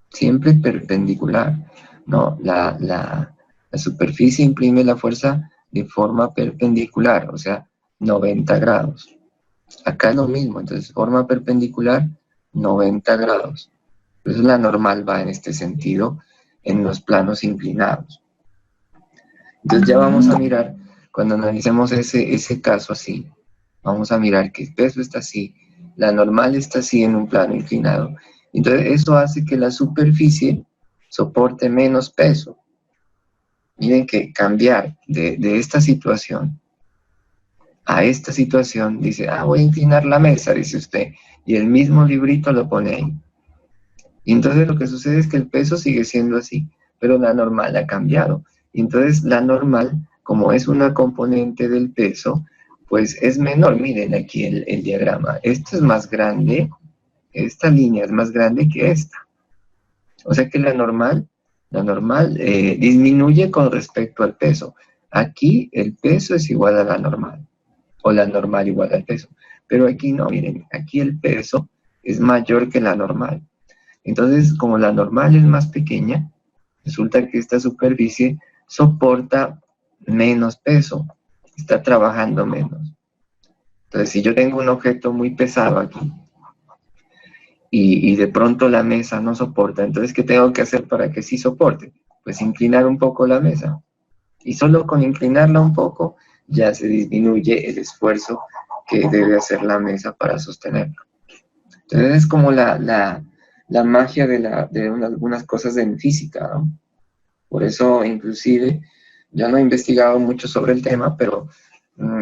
Siempre perpendicular. No, la superficie imprime la fuerza de forma perpendicular, o sea, 90 grados. Acá es lo mismo, entonces forma perpendicular, 90 grados. Por eso la normal va en este sentido en los planos inclinados. Entonces ya vamos a mirar, cuando analicemos ese caso así, vamos a mirar que el peso está así, la normal está así en un plano inclinado. Entonces eso hace que la superficie soporte menos peso. Miren que cambiar de esta situación a esta situación, dice, voy a inclinar la mesa, dice usted, y el mismo librito lo pone ahí. Y entonces lo que sucede es que el peso sigue siendo así, pero la normal ha cambiado. Y entonces la normal, como es una componente del peso, pues es menor. Miren aquí el diagrama. Esto es más grande, esta línea es más grande que esta. O sea que la normal disminuye con respecto al peso. Aquí el peso es igual a la normal, o la normal igual al peso. Pero aquí no, miren, aquí el peso es mayor que la normal. Entonces, como la normal es más pequeña, resulta que esta superficie soporta menos peso, está trabajando menos. Entonces, si yo tengo un objeto muy pesado aquí y de pronto la mesa no soporta, entonces, ¿qué tengo que hacer para que sí soporte? Pues inclinar un poco la mesa. Y solo con inclinarla un poco ya se disminuye el esfuerzo que debe hacer la mesa para sostenerlo. Entonces, es como la magia de algunas cosas en física, ¿no? Por eso, inclusive, yo no he investigado mucho sobre el tema, pero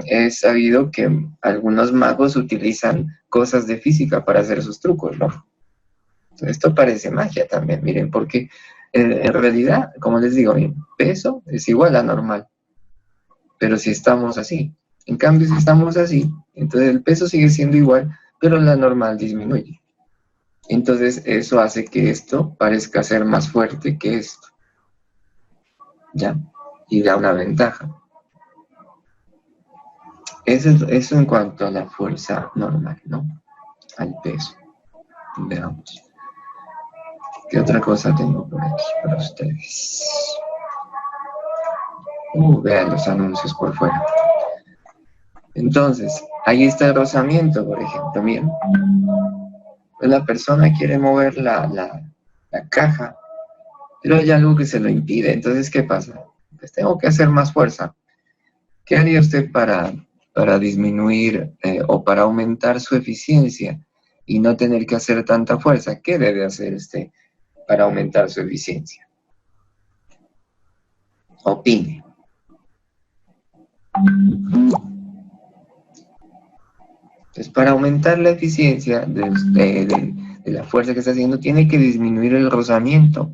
he sabido que algunos magos utilizan cosas de física para hacer sus trucos, ¿no? Entonces, esto parece magia también, miren, porque en realidad, como les digo, mi peso es igual a normal, pero si estamos así. En cambio, si estamos así, entonces el peso sigue siendo igual, pero la normal disminuye. Entonces eso hace que esto parezca ser más fuerte que esto. ¿Ya? Y da una ventaja. Eso en cuanto a la fuerza normal, ¿no? Al peso. Veamos. ¿Qué otra cosa tengo por aquí para ustedes? Vean los anuncios por fuera. Entonces, ahí está el rozamiento, por ejemplo. Miren. Pues la persona quiere mover la caja, pero hay algo que se lo impide. Entonces, ¿qué pasa? Pues tengo que hacer más fuerza. ¿Qué haría usted para disminuir o para aumentar su eficiencia y no tener que hacer tanta fuerza? ¿Qué debe hacer usted para aumentar su eficiencia? Opine. Entonces, para aumentar la eficiencia de la fuerza que está haciendo, tiene que disminuir el rozamiento.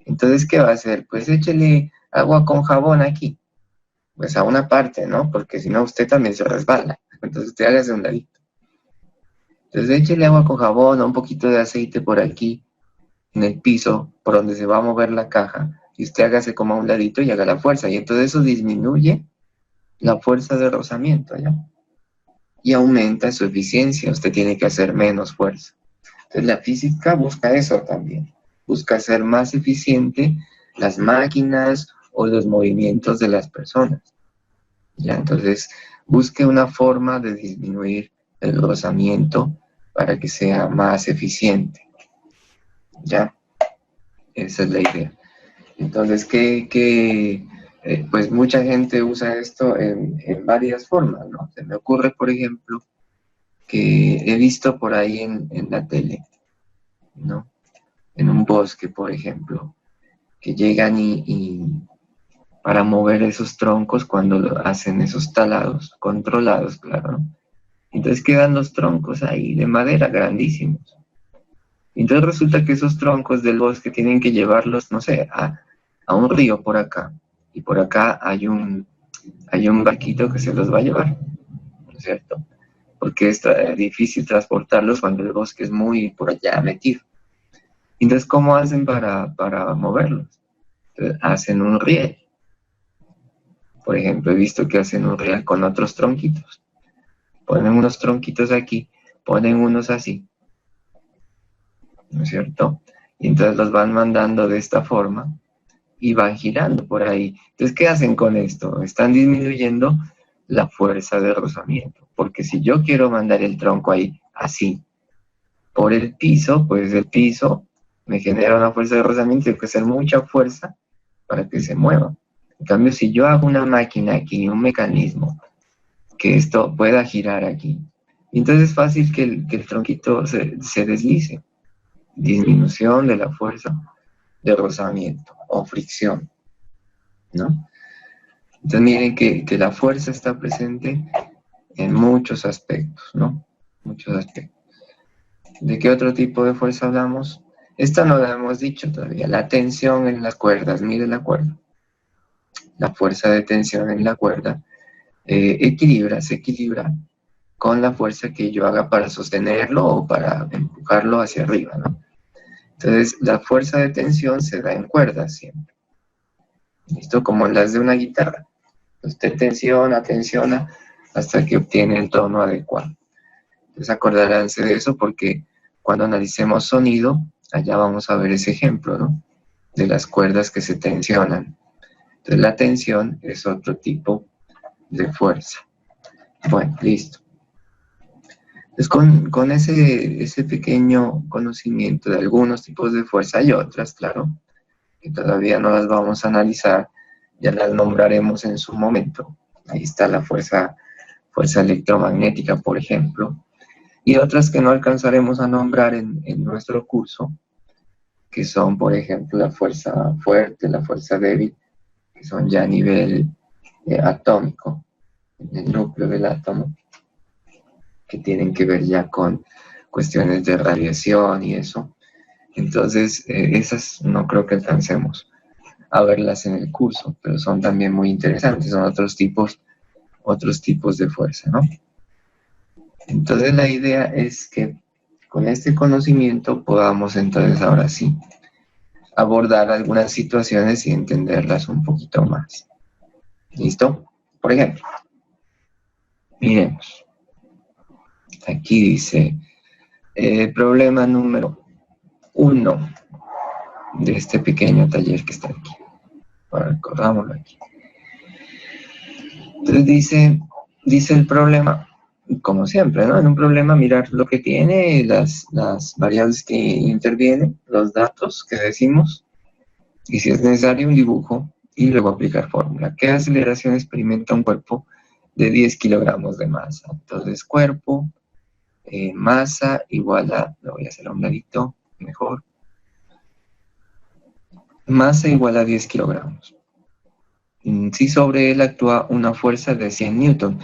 Entonces, ¿qué va a hacer? Pues échele agua con jabón aquí. Pues a una parte, ¿no? Porque si no, usted también se resbala. Entonces, usted hágase un ladito. Entonces, échele agua con jabón o un poquito de aceite por aquí, en el piso, por donde se va a mover la caja. Y usted hágase como a un ladito y haga la fuerza. Y entonces eso disminuye la fuerza de rozamiento, ¿ya? Y aumenta su eficiencia. Usted tiene que hacer menos fuerza. Entonces, la física busca eso también. Busca hacer más eficiente las máquinas o los movimientos de las personas. ¿Ya? Entonces, busque una forma de disminuir el rozamiento para que sea más eficiente. ¿Ya? Esa es la idea. Entonces, pues mucha gente usa esto en varias formas, ¿no? Se me ocurre, por ejemplo, que he visto por ahí en la tele, ¿no? En un bosque, por ejemplo, que llegan y para mover esos troncos cuando hacen esos talados, controlados, claro, ¿no? Entonces quedan los troncos ahí de madera grandísimos. Entonces resulta que esos troncos del bosque tienen que llevarlos, no sé, a un río por acá. Y por acá hay un barquito que se los va a llevar, ¿no es cierto? Porque es difícil transportarlos cuando el bosque es muy por allá metido. Entonces, ¿cómo hacen para moverlos? Entonces, hacen un riel. Por ejemplo, he visto que hacen un riel con otros tronquitos. Ponen unos tronquitos aquí, ponen unos así, ¿no es cierto? Y entonces los van mandando de esta forma y van girando por ahí. Entonces, ¿qué hacen con esto? Están disminuyendo la fuerza de rozamiento, porque si yo quiero mandar el tronco ahí, así, por el piso, pues el piso me genera una fuerza de rozamiento, tiene que ser mucha fuerza para que se mueva. En cambio, si yo hago una máquina aquí, un mecanismo, que esto pueda girar aquí, entonces es fácil que el tronquito se deslice. Disminución de la fuerza de rozamiento o fricción, ¿no? Entonces miren que la fuerza está presente en muchos aspectos, ¿no? Muchos aspectos. ¿De qué otro tipo de fuerza hablamos? Esta no la hemos dicho todavía, la tensión en las cuerdas. Miren la cuerda. La fuerza de tensión en la cuerda se equilibra con la fuerza que yo haga para sostenerlo o para empujarlo hacia arriba, ¿no? Entonces, la fuerza de tensión se da en cuerdas siempre. ¿Listo? Como las de una guitarra. Usted tensiona hasta que obtiene el tono adecuado. Entonces, acordaránse de eso porque cuando analicemos sonido, allá vamos a ver ese ejemplo, ¿no? De las cuerdas que se tensionan. Entonces, la tensión es otro tipo de fuerza. Bueno, listo. Entonces, con ese pequeño conocimiento de algunos tipos de fuerza, hay otras, claro, que todavía no las vamos a analizar, ya las nombraremos en su momento. Ahí está la fuerza electromagnética, por ejemplo, y otras que no alcanzaremos a nombrar en nuestro curso, que son, por ejemplo, la fuerza fuerte, la fuerza débil, que son ya a nivel atómico, en el núcleo del átomo, que tienen que ver ya con cuestiones de radiación y eso. Entonces, esas no creo que alcancemos a verlas en el curso, pero son también muy interesantes, son otros tipos de fuerza, ¿no? Entonces la idea es que con este conocimiento podamos entonces ahora sí abordar algunas situaciones y entenderlas un poquito más. ¿Listo? Por ejemplo, miremos. Aquí dice, problema número 1 de este pequeño taller que está aquí. Ahora corrámoslo aquí. Entonces dice el problema, como siempre, ¿no? En un problema mirar lo que tiene, las variables que intervienen, los datos que decimos, y si es necesario un dibujo, y luego aplicar fórmula. ¿Qué aceleración experimenta un cuerpo de 10 kilogramos de masa? Entonces, cuerpo, masa igual a, lo voy a hacer a un ladito, mejor. Masa igual a 10 kilogramos. Si sobre él actúa una fuerza de 100 newton.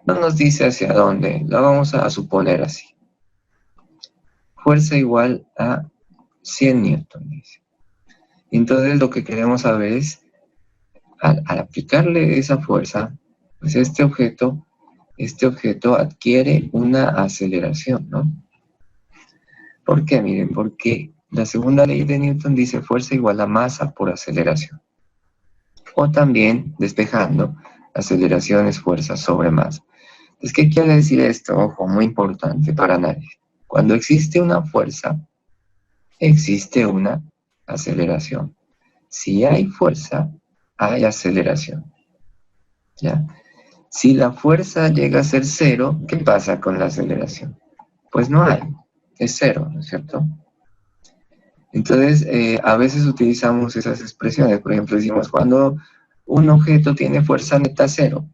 No nos dice hacia dónde, la vamos a suponer así. Fuerza igual a 100 newton, dice. Entonces lo que queremos saber es, al aplicarle esa fuerza, pues este objeto adquiere una aceleración, ¿no? ¿Por qué? Miren, porque la segunda ley de Newton dice fuerza igual a masa por aceleración. O también, despejando, aceleración es fuerza sobre masa. Entonces, ¿qué quiere decir esto? Ojo, muy importante para análisis. Cuando existe una fuerza, existe una aceleración. Si hay fuerza, hay aceleración. ¿Ya? Si la fuerza llega a ser 0, ¿qué pasa con la aceleración? Pues no hay, es 0, ¿no es cierto? Entonces, a veces utilizamos esas expresiones. Por ejemplo, decimos, cuando un objeto tiene fuerza neta cero,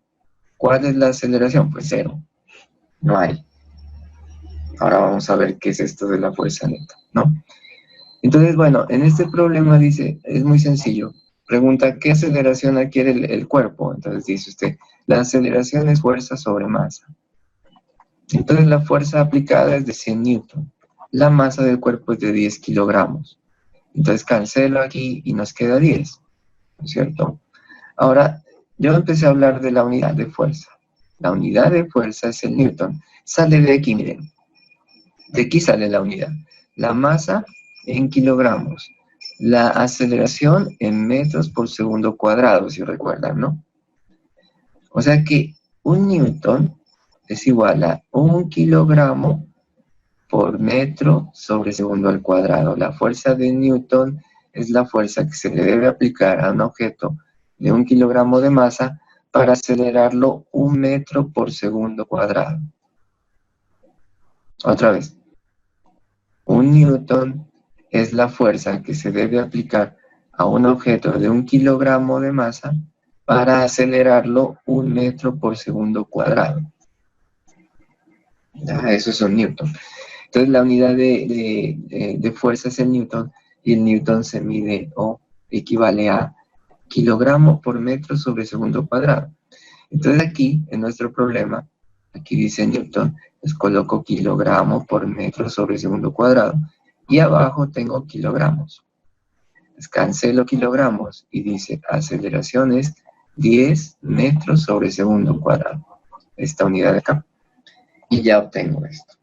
¿cuál es la aceleración? Pues cero, no hay. Ahora vamos a ver qué es esto de la fuerza neta, ¿no? Entonces, bueno, en este problema dice, es muy sencillo. Pregunta, ¿qué aceleración adquiere el cuerpo? Entonces dice usted, la aceleración es fuerza sobre masa. Entonces la fuerza aplicada es de 100 newton. La masa del cuerpo es de 10 kilogramos. Entonces cancelo aquí y nos queda 10, ¿no es cierto? Ahora, yo empecé a hablar de la unidad de fuerza. La unidad de fuerza es el newton. Sale de aquí, miren. De aquí sale la unidad. La masa en kilogramos. La aceleración en metros por segundo cuadrado, si recuerdan, ¿no? O sea que un newton es igual a 1 kilogramo por metro sobre segundo al cuadrado. La fuerza de Newton es la fuerza que se le debe aplicar a un objeto de 1 kilogramo de masa para acelerarlo 1 metro por segundo cuadrado. Otra vez. Un newton es la fuerza que se debe aplicar a un objeto de 1 kilogramo de masa para acelerarlo 1 metro por segundo cuadrado. Eso es un newton. Entonces la unidad de fuerza es el newton y el newton se mide o equivale a kilogramo por metro sobre segundo cuadrado. Entonces aquí, en nuestro problema, aquí dice newton, pues coloco kilogramo por metro sobre segundo cuadrado y abajo tengo kilogramos. Pues cancelo kilogramos y dice aceleración es 10 metros sobre segundo cuadrado. Esta unidad de acá. Y ya obtengo esto.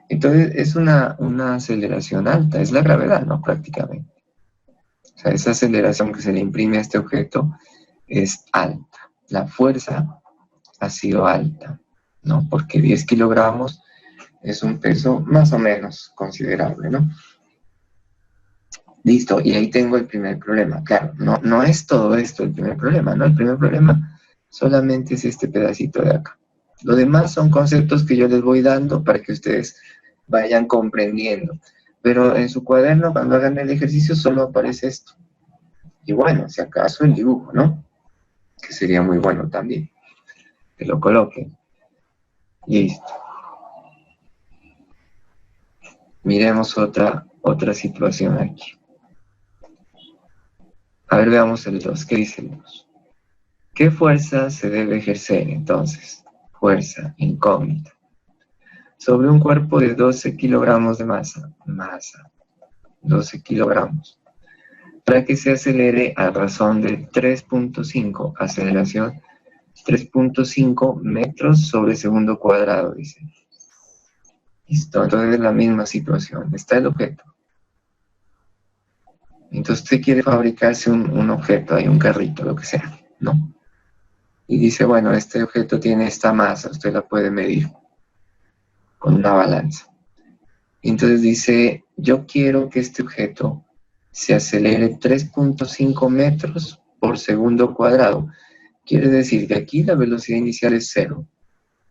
Entonces es una aceleración alta, es la gravedad, ¿no? Prácticamente. O sea, esa aceleración que se le imprime a este objeto es alta. La fuerza ha sido alta, ¿no? Porque 10 kilogramos es un peso más o menos considerable, ¿no? Listo, y ahí tengo el primer problema. Claro, no es todo esto el primer problema, ¿no? El primer problema solamente es este pedacito de acá. Lo demás son conceptos que yo les voy dando para que ustedes vayan comprendiendo. Pero en su cuaderno, cuando hagan el ejercicio, solo aparece esto. Y bueno, si acaso el dibujo, ¿no? Que sería muy bueno también. Que lo coloquen. Listo. Miremos otra situación aquí. A ver, veamos el 2. ¿Qué dice el 2? ¿Qué fuerza se debe ejercer entonces? Fuerza incógnita. Sobre un cuerpo de 12 kilogramos de masa. 12 kilogramos. Para que se acelere a razón de 3.5, aceleración 3.5 metros sobre segundo cuadrado, dice. Listo, entonces es la misma situación. Está el objeto. Entonces usted quiere fabricarse un objeto, hay un carrito, lo que sea, ¿no? Y dice, bueno, este objeto tiene esta masa, usted la puede medir con una balanza. Entonces dice, yo quiero que este objeto se acelere 3.5 metros por segundo cuadrado. Quiere decir que aquí la velocidad inicial es 0.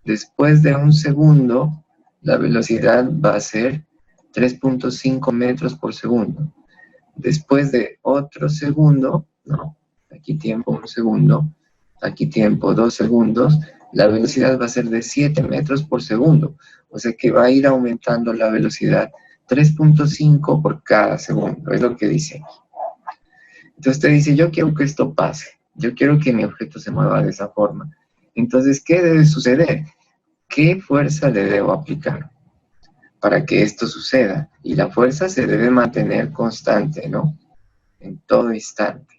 Después de un segundo, la velocidad va a ser 3.5 metros por segundo. Después de otro segundo, no, aquí tiempo 1 segundo, aquí tiempo 2 segundos, la velocidad va a ser de 7 metros por segundo. O sea que va a ir aumentando la velocidad 3.5 por cada segundo, es lo que dice aquí. Entonces te dice, yo quiero que esto pase, yo quiero que mi objeto se mueva de esa forma. Entonces, ¿qué debe suceder? ¿Qué fuerza le debo aplicar para que esto suceda? Y la fuerza se debe mantener constante, ¿no? En todo instante.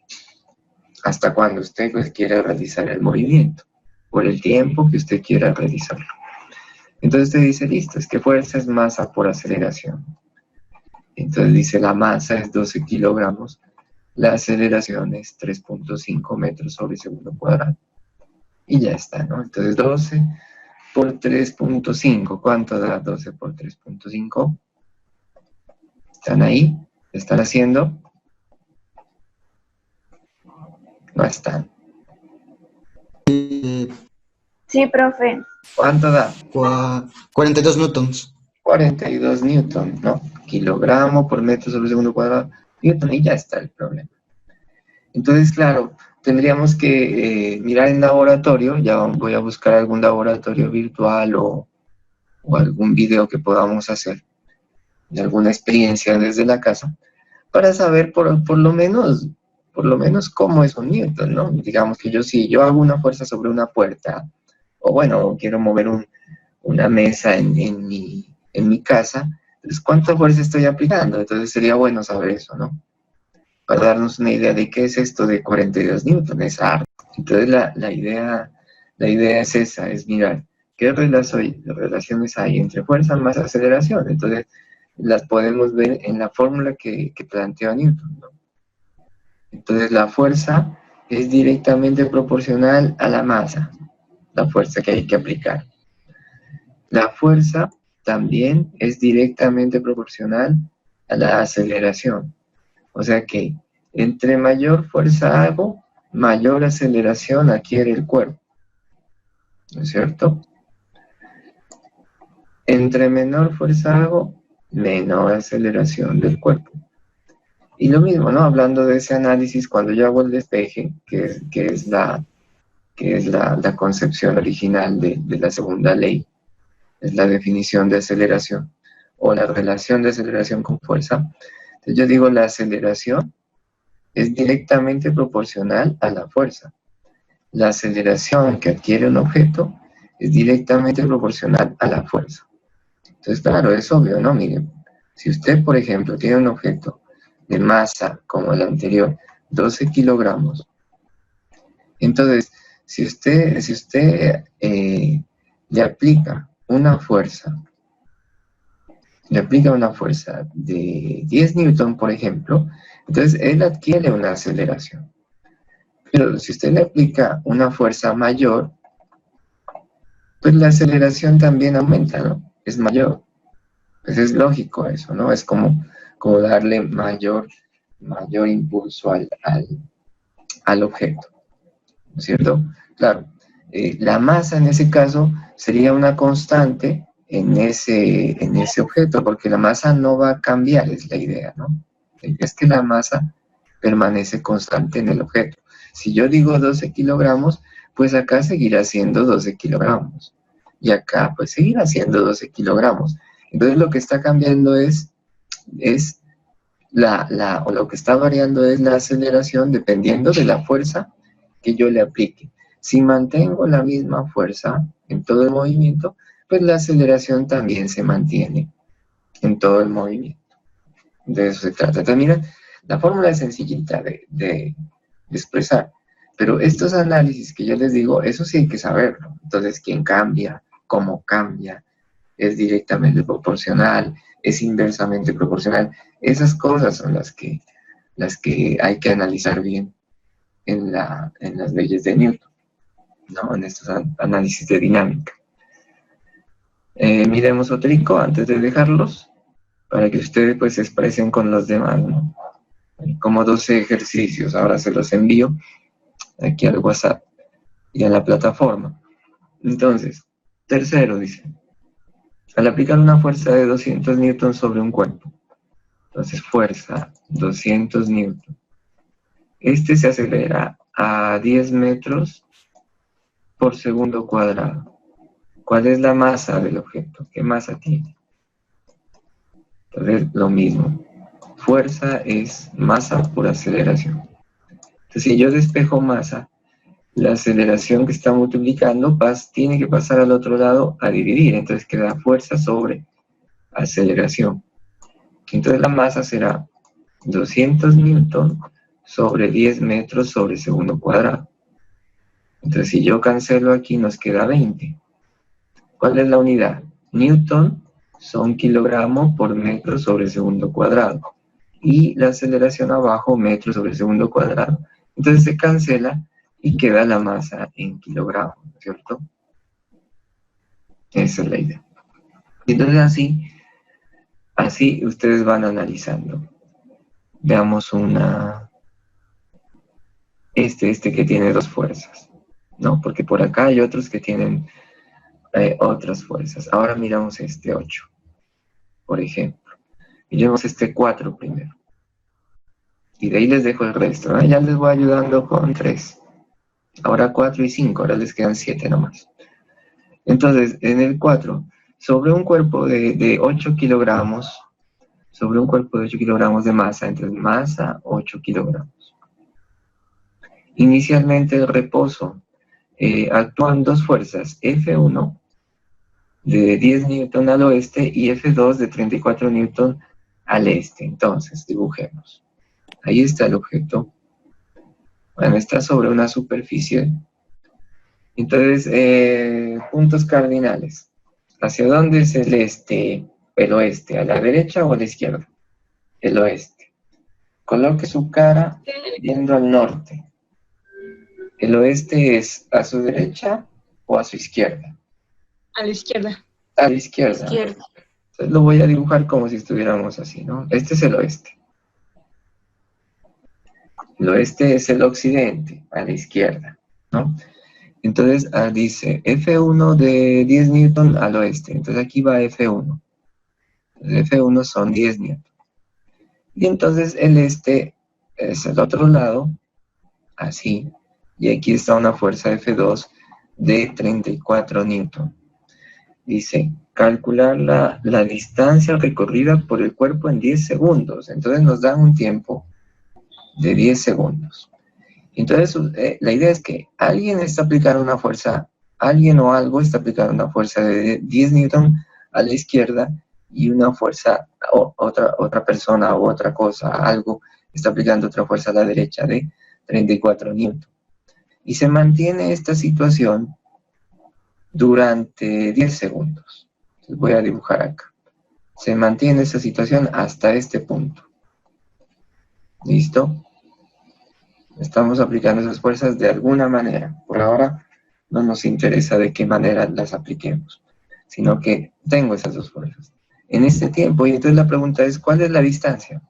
Hasta cuando usted quiera realizar el movimiento, por el tiempo que usted quiera realizarlo. Entonces te dice, listo, es que fuerza es masa por aceleración. Entonces dice, la masa es 12 kilogramos, la aceleración es 3.5 metros sobre segundo cuadrado. Y ya está, ¿no? Entonces 12 por 3.5, ¿cuánto da 12 por 3.5? ¿Están ahí? ¿Están haciendo? No están. Sí, profe. ¿Cuánto da? 42 newtons. 42 newton, ¿no? kilogramo por metro sobre segundo cuadrado, newton, y ya está el problema. Entonces, claro, tendríamos que mirar en laboratorio, ya voy a buscar algún laboratorio virtual o algún video que podamos hacer, de alguna experiencia desde la casa, para saber por lo menos cómo es un newton, ¿no? Digamos que si yo hago una fuerza sobre una puerta, o bueno, quiero mover una mesa en mi casa, entonces, ¿cuánta fuerza estoy aplicando? Entonces sería bueno saber eso, ¿no? Para darnos una idea de qué es esto de 42 newtons, es harto. Entonces la idea es esa, es mirar qué relaciones hay entre fuerza más aceleración. Entonces las podemos ver en la fórmula que planteó Newton, ¿no? Entonces la fuerza es directamente proporcional a la masa, la fuerza que hay que aplicar. La fuerza también es directamente proporcional a la aceleración. O sea que entre mayor fuerza hago, mayor aceleración adquiere el cuerpo, ¿no es cierto? Entre menor fuerza hago, menor aceleración del cuerpo. Y lo mismo, ¿no? Hablando de ese análisis, cuando yo hago el despeje, que es la concepción original de la segunda ley, es la definición de aceleración, o la relación de aceleración con fuerza. Entonces yo digo, la aceleración es directamente proporcional a la fuerza. La aceleración que adquiere un objeto es directamente proporcional a la fuerza. Entonces, claro, es obvio, ¿no? Miren, si usted, por ejemplo, tiene un objeto de masa como el anterior, 12 kilogramos, entonces, si usted le aplica una fuerza de 10 newton, por ejemplo, entonces él adquiere una aceleración. Pero si usted le aplica una fuerza mayor, pues la aceleración también aumenta, ¿no? Es mayor. Pues es lógico eso, ¿no? Es como darle mayor impulso al objeto, ¿no es cierto? Claro, la masa en ese caso sería una constante en ese objeto, porque la masa no va a cambiar, es la idea, ¿no? Es que la masa permanece constante en el objeto. Si yo digo 12 kilogramos, pues acá seguirá siendo 12 kilogramos. Y acá, pues seguirá siendo 12 kilogramos. Entonces lo que está cambiando es o lo que está variando es la aceleración dependiendo de la fuerza que yo le aplique. Si mantengo la misma fuerza en todo el movimiento, pues la aceleración también se mantiene en todo el movimiento. De eso se trata. Entonces, mira, la fórmula es sencillita de expresar, pero estos análisis que yo les digo, eso sí hay que saberlo. Entonces, quién cambia, cómo cambia, es directamente proporcional, es inversamente proporcional. Esas cosas son las que hay que analizar bien en las leyes de Newton, ¿no? En estos análisis de dinámica. Miremos otrico antes de dejarlos, para que ustedes pues se expresen con los demás, ¿no? Hay como 12 ejercicios, ahora se los envío aquí al WhatsApp y a la plataforma. Entonces, tercero dice, al aplicar una fuerza de 200 newtons sobre un cuerpo, entonces fuerza 200 newtons, este se acelera a 10 metros por segundo cuadrado. ¿Cuál es la masa del objeto? ¿Qué masa tiene? Entonces, lo mismo. Fuerza es masa por aceleración. Entonces, si yo despejo masa, la aceleración que está multiplicando tiene que pasar al otro lado a dividir. Entonces, queda fuerza sobre aceleración. Entonces, la masa será 200 newton sobre 10 metros sobre segundo cuadrado. Entonces, si yo cancelo aquí, nos queda 20. ¿Cuál es la unidad? Newton son kilogramos por metro sobre segundo cuadrado. Y la aceleración abajo, metro sobre segundo cuadrado. Entonces se cancela y queda la masa en kilogramos, ¿cierto? Esa es la idea. Entonces así ustedes van analizando. Veamos este que tiene dos fuerzas, ¿no? Porque por acá hay otros que tienen otras fuerzas. Ahora miramos este 8, por ejemplo. Y llevamos este 4 primero. Y de ahí les dejo el resto, ¿no? Ya les voy ayudando con 3. Ahora 4 y 5, ahora les quedan 7 nomás. Entonces, en el 4, sobre un cuerpo de 8 kilogramos, sobre un cuerpo de 8 kilogramos de masa, entonces masa 8 kilogramos. Inicialmente el reposo, actúan dos fuerzas, F1 de 10 newton al oeste y F2 de 34 newton al este. Entonces, dibujemos. Ahí está el objeto. Bueno, está sobre una superficie. Entonces, puntos cardinales. ¿Hacia dónde es el este? El oeste, ¿a la derecha o a la izquierda? El oeste. Coloque su cara viendo al norte. ¿El oeste es a su derecha o a su izquierda? A la izquierda. A la izquierda. Izquierda. Entonces lo voy a dibujar como si estuviéramos así, ¿no? Este es el oeste. El oeste es el occidente, a la izquierda, ¿no? Entonces dice F1 de 10 newton al oeste. Entonces aquí va F1. Entonces, F1 son 10 newton. Y entonces el este es el otro lado, así. Y aquí está una fuerza F2 de 34 newton. Dice, calcular la distancia recorrida por el cuerpo en 10 segundos. Entonces nos dan un tiempo de 10 segundos. Entonces, la idea es que alguien está aplicando una fuerza, alguien o algo está aplicando una fuerza de 10 newton a la izquierda y una fuerza, otra persona o otra cosa, algo, está aplicando otra fuerza a la derecha de 34 newton. Y se mantiene esta situación durante 10 segundos. Entonces voy a dibujar acá. Se mantiene esa situación hasta este punto. ¿Listo? Estamos aplicando esas fuerzas de alguna manera. Por ahora no nos interesa de qué manera las apliquemos, sino que tengo esas dos fuerzas en este tiempo. Y entonces la pregunta es, ¿cuál es la distancia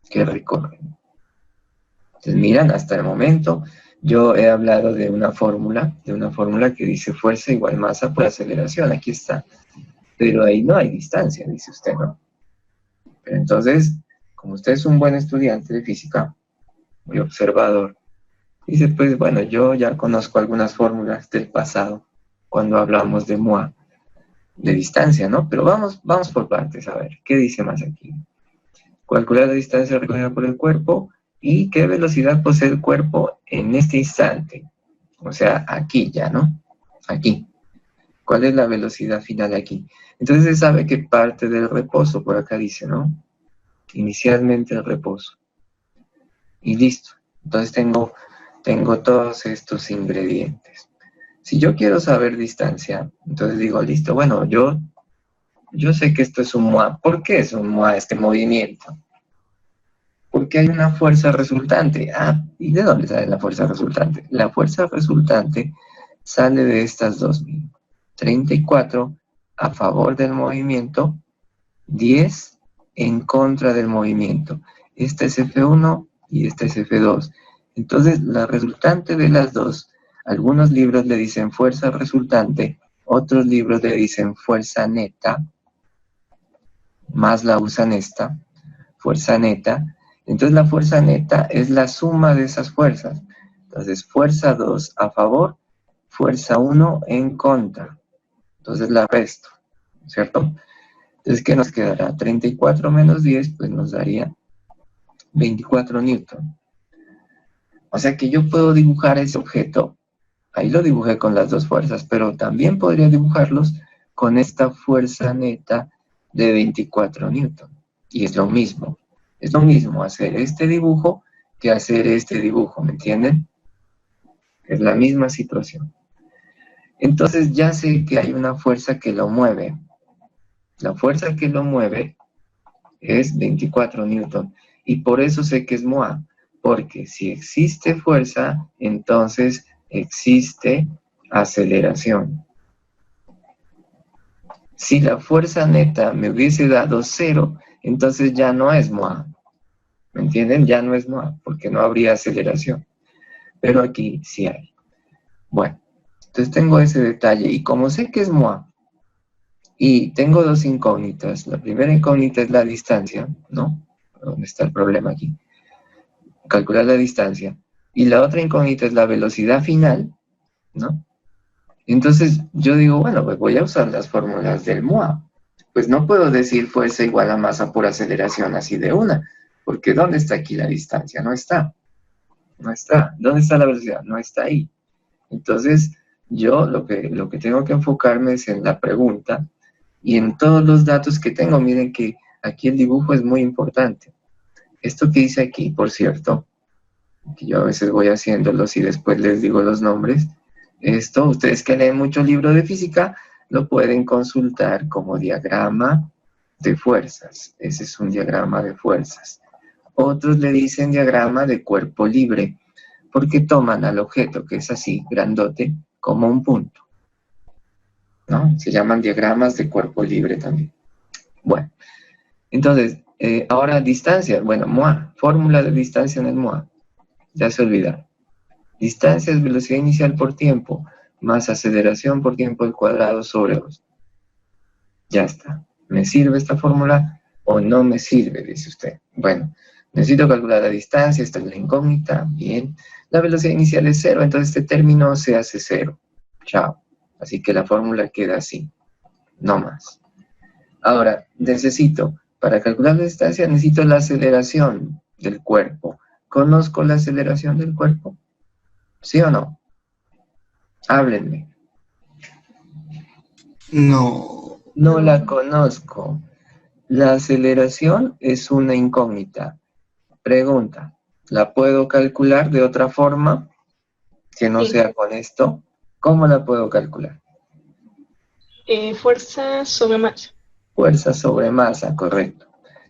que recorren? Entonces miran, hasta el momento yo he hablado de una fórmula que dice fuerza igual masa por aceleración. Aquí está. Pero ahí no hay distancia, dice usted, ¿no? Pero entonces, como usted es un buen estudiante de física, muy observador, dice, pues bueno, yo ya conozco algunas fórmulas del pasado, cuando hablamos de MOA, de distancia, ¿no? Pero vamos por partes, a ver, ¿qué dice más aquí? Calcular la distancia recorrida por el cuerpo y qué velocidad posee el cuerpo en este instante. O sea, aquí ya, ¿no? Aquí. ¿Cuál es la velocidad final aquí? Entonces se sabe que parte del reposo, por acá dice, ¿no? Inicialmente el reposo. Y listo. Entonces tengo todos estos ingredientes. Si yo quiero saber distancia, entonces digo, listo, bueno, yo sé que esto es un MOA. ¿Por qué es un MOA este movimiento? Porque hay una fuerza resultante. Ah, ¿y de dónde sale la fuerza resultante? La fuerza resultante sale de estas dos mismas. 34 a favor del movimiento, 10 en contra del movimiento. Esta es F1 y esta es F2. Entonces, la resultante de las dos, algunos libros le dicen fuerza resultante, otros libros le dicen fuerza neta, más la usan esta, fuerza neta. Entonces, la fuerza neta es la suma de esas fuerzas. Entonces, fuerza 2 a favor, fuerza 1 en contra. Entonces, la resto, ¿cierto? Entonces, ¿qué nos quedará? 34 menos 10, pues nos daría 24 newton. O sea que yo puedo dibujar ese objeto, ahí lo dibujé con las dos fuerzas, pero también podría dibujarlos con esta fuerza neta de 24 newton. Y es lo mismo hacer este dibujo que hacer este dibujo, ¿me entienden? Es la misma situación. Entonces ya sé que hay una fuerza que lo mueve. La fuerza que lo mueve es 24 newton. Y por eso sé que es MOA. Porque si existe fuerza, entonces existe aceleración. Si la fuerza neta me hubiese dado 0, entonces ya no es MOA. ¿Me entienden? Ya no es MOA, porque no habría aceleración. Pero aquí sí hay. Bueno, entonces tengo ese detalle. Y como sé que es MOA, Y tengo dos incógnitas. La primera incógnita es la distancia, ¿no? ¿Dónde está el problema aquí? Calcular la distancia. Y la otra incógnita es la velocidad final, ¿no? Entonces yo digo, bueno, pues voy a usar las fórmulas del MOA. Pues no puedo decir fuerza igual a masa por aceleración así de una, porque ¿dónde está aquí la distancia? No está. No está. ¿Dónde está la velocidad? No está ahí. Entonces, yo lo que tengo que enfocarme es en la pregunta y en todos los datos que tengo. Miren que aquí el dibujo es muy importante. Esto que dice aquí, por cierto, que yo a veces voy haciéndolos y después les digo los nombres, esto, ustedes que leen mucho libro de física, lo pueden consultar como diagrama de fuerzas. Ese es un diagrama de fuerzas. Otros le dicen diagrama de cuerpo libre, porque toman al objeto que es así, grandote, como un punto, ¿no? Se llaman diagramas de cuerpo libre también. Bueno, entonces, ahora distancia, bueno, MOA, fórmula de distancia en el MOA, ya se olvidaron. Distancia es velocidad inicial por tiempo, más aceleración por tiempo al cuadrado sobre 2. Ya está. ¿Me sirve esta fórmula o no me sirve? Dice usted. Bueno, necesito calcular la distancia, esta es la incógnita, bien. La velocidad inicial es 0, entonces este término se hace 0. Chao. Así que la fórmula queda así, no más. Ahora, para calcular la distancia, necesito la aceleración del cuerpo. ¿Conozco la aceleración del cuerpo? ¿Sí o no? Háblenme. No. No la conozco. La aceleración es una incógnita. Pregunta, ¿la puedo calcular de otra forma que no Sí. sea con esto? ¿Cómo la puedo calcular? Fuerza sobre masa. Fuerza sobre masa, correcto.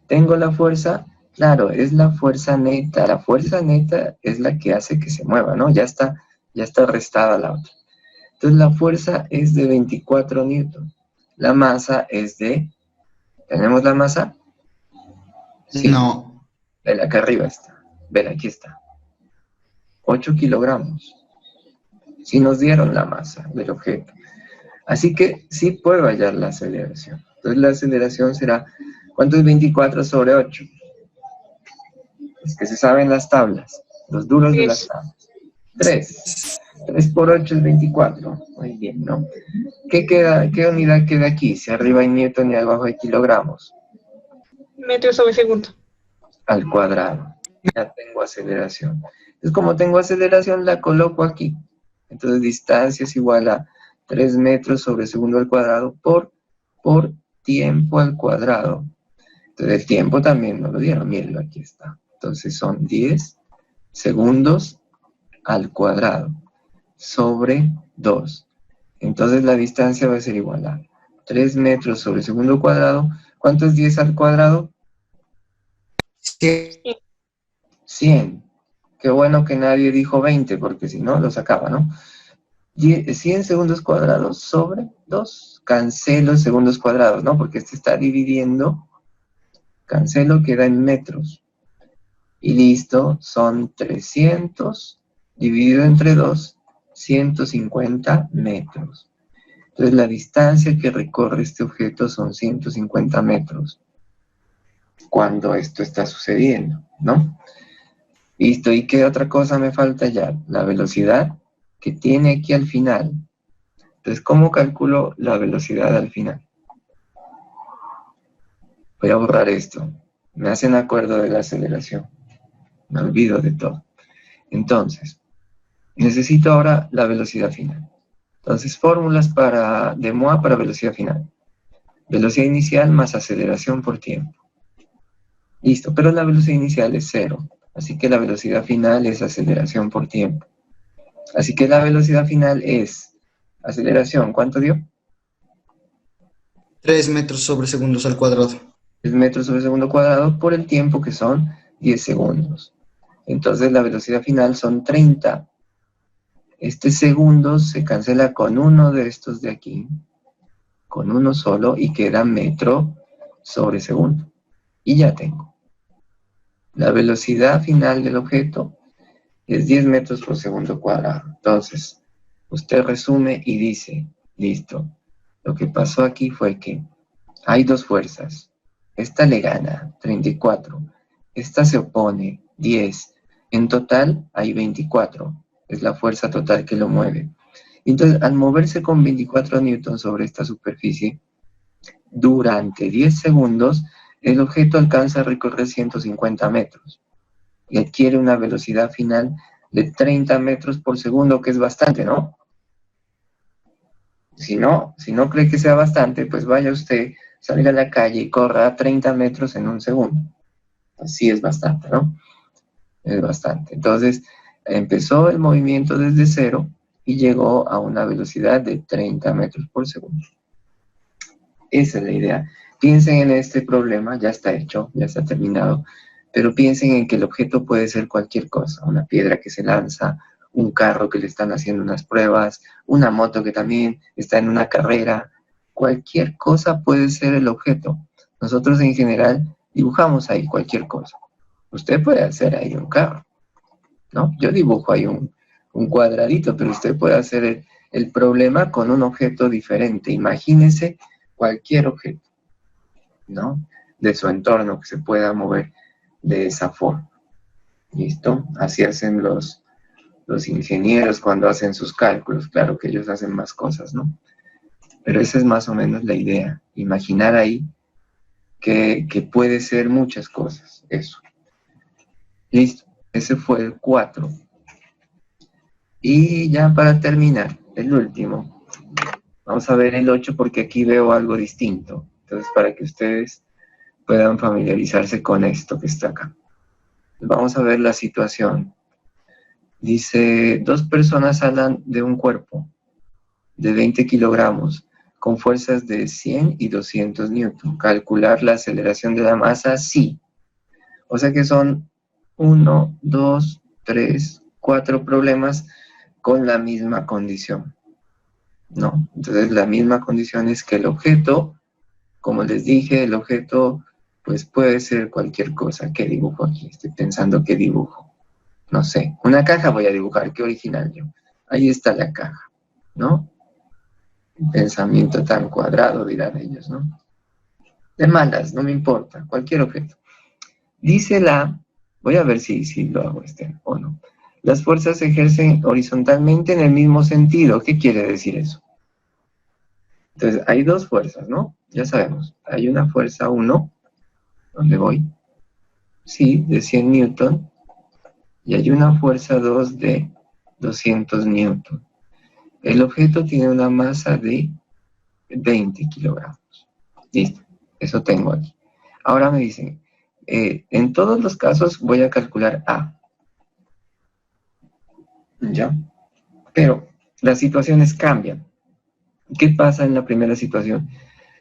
Tengo la fuerza, claro, es la fuerza neta. La fuerza neta es la que hace que se mueva, ¿no? Ya está restada la otra. Entonces la fuerza es de 24 newton. La masa es de... ¿Tenemos la masa? Sí. No. Ven, acá arriba está. Ven, aquí está. 8 kilogramos. Sí nos dieron la masa del objeto. Así que sí puedo hallar la aceleración. Entonces la aceleración será... ¿Cuánto es 24 sobre 8? Es que se saben las tablas. Los duros de las tablas. 3. 3 por 8 es 24. Muy bien, ¿no? ¿Qué unidad queda aquí? Si arriba hay newton y abajo hay kilogramos. Metros sobre segundo. Al cuadrado. Ya tengo aceleración. Entonces, como tengo aceleración, la coloco aquí. Entonces, distancia es igual a 3 metros sobre segundo al cuadrado por tiempo al cuadrado. Entonces, el tiempo también nos lo dieron. Mírenlo, aquí está. Entonces, son 10 segundos al cuadrado sobre 2. Entonces, la distancia va a ser igual a 3 metros sobre segundo cuadrado. ¿Cuánto es 10 al cuadrado? 100. Qué bueno que nadie dijo 20, porque si no, lo sacaba, ¿no? 100 segundos cuadrados sobre 2. Cancelo segundos cuadrados, ¿no? Porque este está dividiendo. Cancelo, queda en metros. Y listo, son 300 dividido entre 2, 150 metros. Entonces la distancia que recorre este objeto son 150 metros. Cuando esto está sucediendo, ¿no? Listo, ¿y qué otra cosa me falta ya? La velocidad que tiene aquí al final. Entonces, ¿cómo calculo la velocidad al final? Voy a borrar esto. Me hacen acuerdo de la aceleración. Me olvido de todo. Entonces, necesito ahora la velocidad final. Entonces, fórmulas de MOA para velocidad final. Velocidad inicial más aceleración por tiempo. Listo, pero la velocidad inicial es 0. Así que la velocidad final es aceleración por tiempo. Así que la velocidad final es aceleración. ¿Cuánto dio? 3 metros sobre segundos al cuadrado. 3 metros sobre segundo cuadrado por el tiempo que son 10 segundos. Entonces la velocidad final son 30. Este segundo se cancela con uno de estos de aquí, con uno solo, y queda metro sobre segundo. Y ya tengo. La velocidad final del objeto es 10 metros por segundo cuadrado. Entonces, usted resume y dice, listo, Lo que pasó aquí fue que hay dos fuerzas. Esta le gana, 34. Esta se opone, 10. En total hay 24. Es la fuerza total que lo mueve. Entonces, al moverse con 24 newtons sobre esta superficie, durante 10 segundos, el objeto alcanza a recorrer 150 metros y adquiere una velocidad final de 30 metros por segundo, que es bastante, ¿no? Si no cree que sea bastante, pues vaya usted, salga a la calle y corra a 30 metros en un segundo. Así es bastante, ¿no? Es bastante. Entonces, empezó el movimiento desde cero y llegó a una velocidad de 30 metros por segundo. Esa es la idea. Piensen en este problema, ya está hecho, ya está terminado, pero piensen en que el objeto puede ser cualquier cosa, una piedra que se lanza, un carro que le están haciendo unas pruebas, una moto que también está en una carrera, cualquier cosa puede ser el objeto. Nosotros en general dibujamos ahí cualquier cosa. Usted puede hacer ahí un carro, ¿no? Yo dibujo ahí un cuadradito, pero usted puede hacer el problema con un objeto diferente. Imagínese cualquier objeto, ¿no? De su entorno que se pueda mover de esa forma. ¿Listo? Así hacen los ingenieros cuando hacen sus cálculos. Claro que ellos hacen más cosas, ¿no? Pero esa es más o menos la idea. Imaginar ahí que puede ser muchas cosas. Eso. Listo. Ese fue el 4. Y ya para terminar, el último. Vamos a ver el 8 porque aquí veo algo distinto. Entonces, para que ustedes puedan familiarizarse con esto que está acá. Vamos a ver la situación. Dice, dos personas hablan de un cuerpo de 20 kilogramos con fuerzas de 100 y 200 newton. Calcular la aceleración de la masa, sí. O sea que son 1, 2, 3, 4 problemas con la misma condición, ¿no? Entonces la misma condición es que el objeto, como les dije, el objeto pues puede ser cualquier cosa. ¿Qué dibujo aquí? Estoy pensando qué dibujo. No sé, una caja voy a dibujar, qué original yo. Ahí está la caja, ¿no? Un pensamiento tan cuadrado, dirán ellos, ¿no? De malas, no me importa, cualquier objeto. Dice voy a ver si lo hago o no. Las fuerzas se ejercen horizontalmente en el mismo sentido. ¿Qué quiere decir eso? Entonces, hay dos fuerzas, ¿no? Ya sabemos. Hay una fuerza 1, ¿dónde voy? Sí, de 100 newton. Y hay una fuerza 2 de 200 newton. El objeto tiene una masa de 20 kilogramos. Listo, eso tengo aquí. Ahora me dicen, en todos los casos voy a calcular A. ¿Ya? Pero las situaciones cambian. ¿Qué pasa en la primera situación?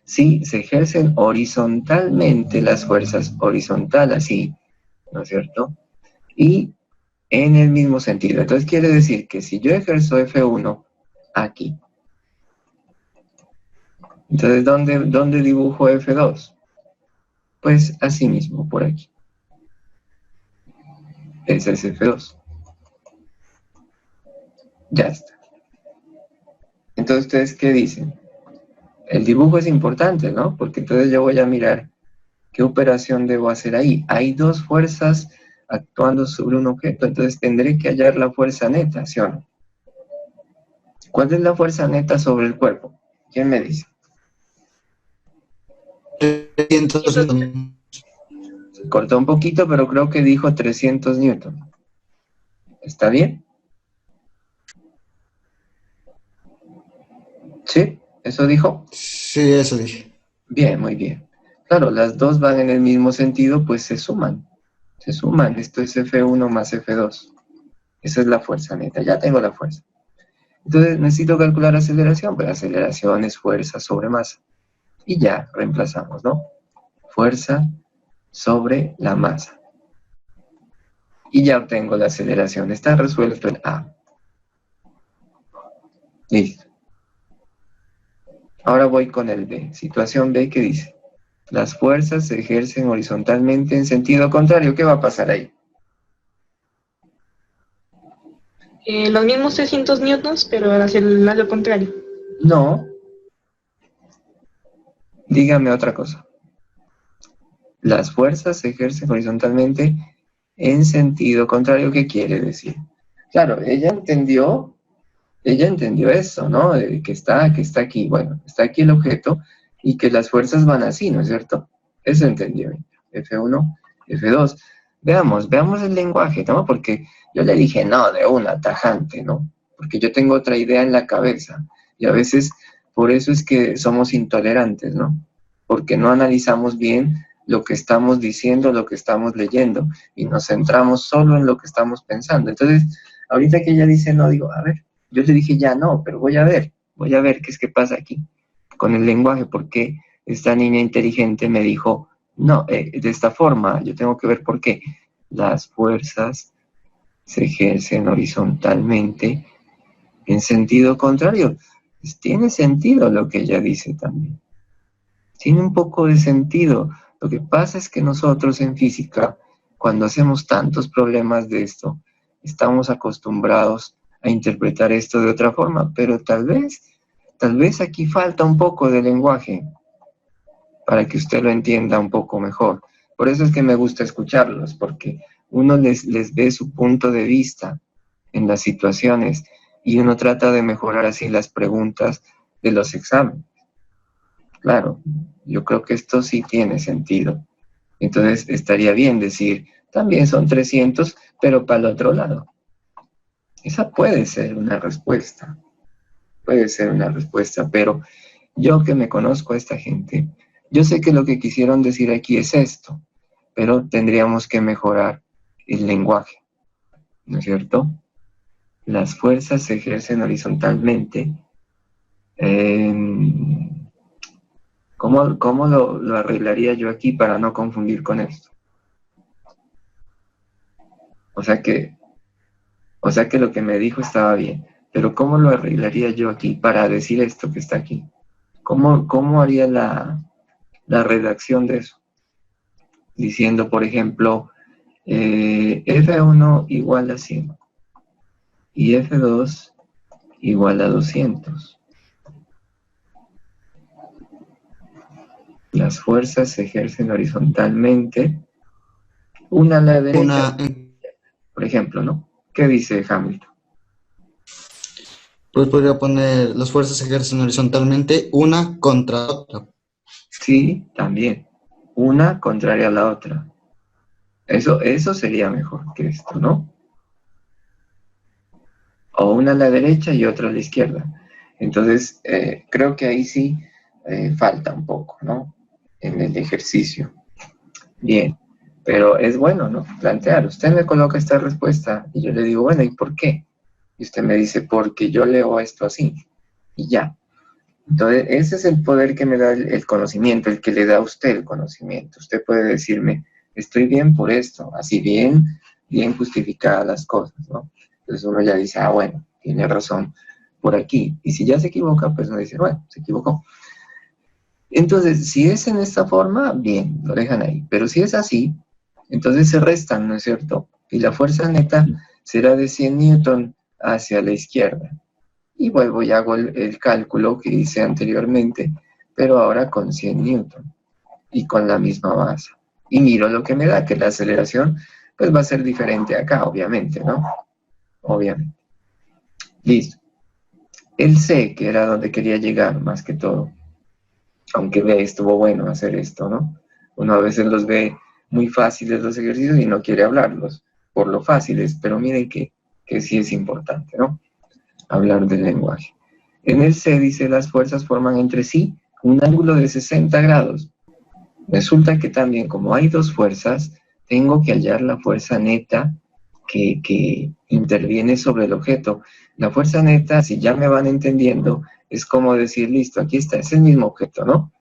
Si se ejercen horizontalmente las fuerzas, horizontal así, ¿no es cierto? Y en el mismo sentido. Entonces quiere decir que si yo ejerzo F1 aquí, entonces ¿dónde dibujo F2? Pues así mismo, por aquí. Ese es F2. Ya está. Entonces, ¿ustedes qué dicen? El dibujo es importante, ¿no? Porque entonces yo voy a mirar qué operación debo hacer ahí. Hay dos fuerzas actuando sobre un objeto, entonces tendré que hallar la fuerza neta, ¿sí o no? ¿Cuál es la fuerza neta sobre el cuerpo? ¿Quién me dice? 300 newton. Se cortó un poquito, pero creo que dijo 300 newton. ¿Está bien? ¿Sí? ¿Eso dijo? Sí, eso dije. Bien, muy bien. Claro, las dos van en el mismo sentido, pues se suman. Se suman. Esto es F1 más F2. Esa es la fuerza neta. Ya tengo la fuerza. Entonces necesito calcular aceleración. Pues aceleración es fuerza sobre masa. Y ya reemplazamos, ¿no? Fuerza sobre la masa. Y ya obtengo la aceleración. Está resuelto el A. Listo. Ahora voy con el B. Situación B, ¿qué dice? Las fuerzas se ejercen horizontalmente en sentido contrario. ¿Qué va a pasar ahí? Los mismos 300 newtons, pero hacia el lado contrario. No. dígame otra cosa. Las fuerzas se ejercen horizontalmente en sentido contrario. ¿Qué quiere decir? Claro, ella entendió eso, ¿no? Que está aquí, bueno, está aquí el objeto y que las fuerzas van así, ¿no es cierto? Eso entendió ella. F1, F2. Veamos el lenguaje, ¿no? Porque yo le dije, no, de una, tajante, ¿no? Porque yo tengo otra idea en la cabeza. Y a veces, por eso es que somos intolerantes, ¿no? Porque no analizamos bien lo que estamos diciendo, lo que estamos leyendo, y nos centramos solo en lo que estamos pensando. Entonces, ahorita que ella dice no, digo, a ver, yo le dije ya no, pero voy a ver qué es que pasa aquí con el lenguaje, porque esta niña inteligente me dijo, no, de esta forma, yo tengo que ver por qué. Las fuerzas se ejercen horizontalmente en sentido contrario. Pues tiene sentido lo que ella dice también. Tiene un poco de sentido. Lo que pasa es que nosotros en física, cuando hacemos tantos problemas de esto, estamos acostumbrados a interpretar esto de otra forma, pero tal vez aquí falta un poco de lenguaje para que usted lo entienda un poco mejor. Por eso es que me gusta escucharlos, porque uno les ve su punto de vista en las situaciones y uno trata de mejorar así las preguntas de los exámenes. Claro, yo creo que esto sí tiene sentido. Entonces estaría bien decir, también son 300, pero para el otro lado. Esa puede ser una respuesta, pero yo que me conozco a esta gente, yo sé que lo que quisieron decir aquí es esto, pero tendríamos que mejorar el lenguaje, ¿no es cierto? Las fuerzas se ejercen horizontalmente. ¿Cómo lo arreglaría yo aquí para no confundir con esto? O sea que lo que me dijo estaba bien, pero ¿cómo lo arreglaría yo aquí para decir esto que está aquí? ¿Cómo haría la redacción de eso? Diciendo, por ejemplo, F1 igual a 100 y F2 igual a 200. Las fuerzas se ejercen horizontalmente, una a la derecha, por ejemplo, ¿no? ¿Qué dice Hamilton? Pues podría poner, las fuerzas se ejercen horizontalmente una contra otra. Sí, también. Una contraria a la otra. Eso sería mejor que esto, ¿no? O una a la derecha y otra a la izquierda. Entonces, creo que ahí sí falta un poco, ¿no? En el ejercicio. Bien, pero es bueno, ¿no? Plantear. Usted me coloca esta respuesta y yo le digo, bueno, ¿y por qué? Y usted me dice, porque yo leo esto así. Y ya. Entonces, ese es el poder que me da el conocimiento, el que le da a usted el conocimiento. Usted puede decirme, estoy bien por esto, así bien justificadas las cosas, ¿no? Entonces uno ya dice, bueno, tiene razón por aquí. Y si ya se equivoca, pues uno dice, bueno, se equivocó. Entonces, si es en esta forma, bien, lo dejan ahí. Pero si es así, entonces se restan, ¿no es cierto? Y la fuerza neta será de 100 newton hacia la izquierda. Y vuelvo y hago el cálculo que hice anteriormente, pero ahora con 100 newton y con la misma masa. Y miro lo que me da, que la aceleración pues va a ser diferente acá, obviamente, ¿no? Obviamente. Listo. El C, que era donde quería llegar más que todo. Aunque ve, estuvo bueno hacer esto, ¿no? Uno a veces los ve muy fáciles los ejercicios y no quiere hablarlos por lo fáciles, pero miren que sí es importante, ¿no? Hablar del lenguaje. En el C dice, las fuerzas forman entre sí un ángulo de 60 grados. Resulta que también, como hay dos fuerzas, tengo que hallar la fuerza neta que interviene sobre el objeto. La fuerza neta, si ya me van entendiendo, es como decir, listo, aquí está, es el mismo objeto, ¿no?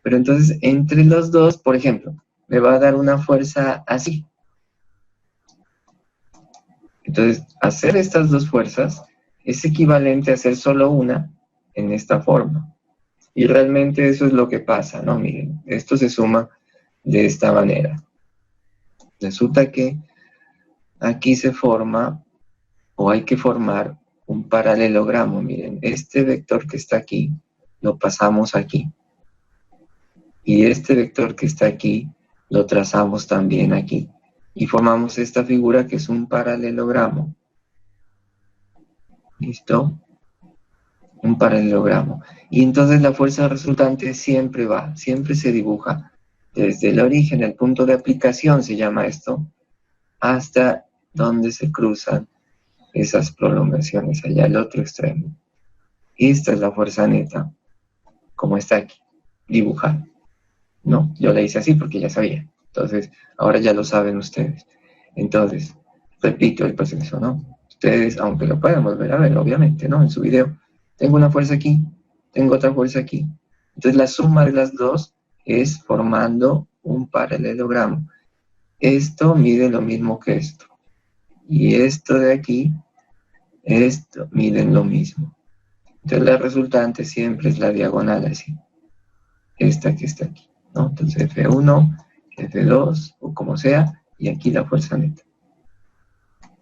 Pero entonces, entre los dos, por ejemplo, me va a dar una fuerza así. Entonces, hacer estas dos fuerzas es equivalente a hacer solo una en esta forma. Y realmente eso es lo que pasa, ¿no? Miren, esto se suma de esta manera. Resulta que aquí se forma, o hay que formar, un paralelogramo. Miren, este vector que está aquí, lo pasamos aquí. Y este vector que está aquí, lo trazamos también aquí. Y formamos esta figura que es un paralelogramo. ¿Listo? Un paralelogramo. Y entonces la fuerza resultante siempre se dibuja desde el origen, el punto de aplicación se llama esto, hasta donde se cruzan esas prolongaciones, allá al otro extremo. Esta es la fuerza neta, como está aquí, dibujada. No, yo la hice así porque ya sabía. Entonces, ahora ya lo saben ustedes. Entonces, repito el proceso, ¿no? Ustedes, aunque lo puedan volver a ver, obviamente, ¿no? En su video. Tengo una fuerza aquí, tengo otra fuerza aquí. Entonces, la suma de las dos es formando un paralelogramo. Esto mide lo mismo que esto. Y esto de aquí, esto, miden lo mismo. Entonces, la resultante siempre es la diagonal así. Esta que está aquí, ¿no? Entonces, F1, F2, o como sea, y aquí la fuerza neta.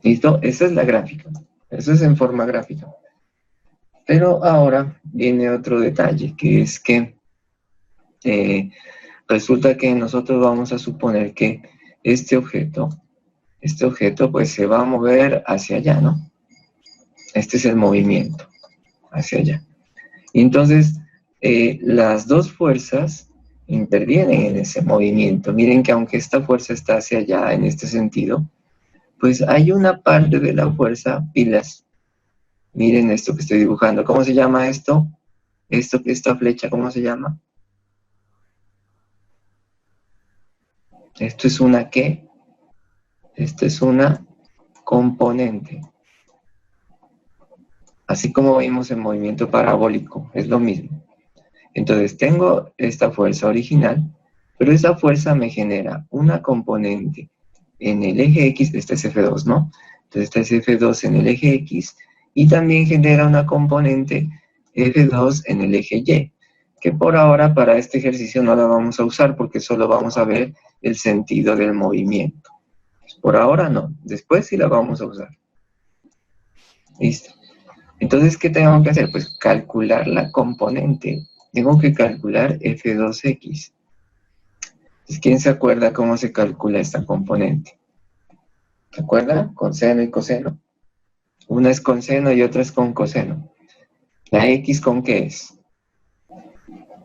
¿Listo? Esa es la gráfica. Eso es en forma gráfica. Pero ahora viene otro detalle, que es que resulta que nosotros vamos a suponer que este objeto pues se va a mover hacia allá, ¿no? Este es el movimiento, hacia allá. Y entonces, las dos fuerzas intervienen en ese movimiento. Miren que aunque esta fuerza está hacia allá, en este sentido, pues hay una parte de la fuerza, pilas. Miren esto que estoy dibujando. ¿Cómo se llama esto? Esta flecha, ¿cómo se llama? Esto es una ¿qué? Esto es una componente. Así como vimos en movimiento parabólico, es lo mismo. Entonces tengo esta fuerza original, pero esa fuerza me genera una componente en el eje X, este es F2, ¿no? Entonces este es F2 en el eje X, y también genera una componente F2 en el eje Y, que por ahora para este ejercicio no la vamos a usar porque solo vamos a ver el sentido del movimiento. Pues por ahora no, después sí la vamos a usar. ¿Listo? Entonces, ¿qué tengo que hacer? Pues calcular la componente. Tengo que calcular F2X. Entonces, ¿quién se acuerda cómo se calcula esta componente? ¿Se acuerdan? Con seno y coseno. Una es con seno y otra es con coseno. ¿La X con qué es?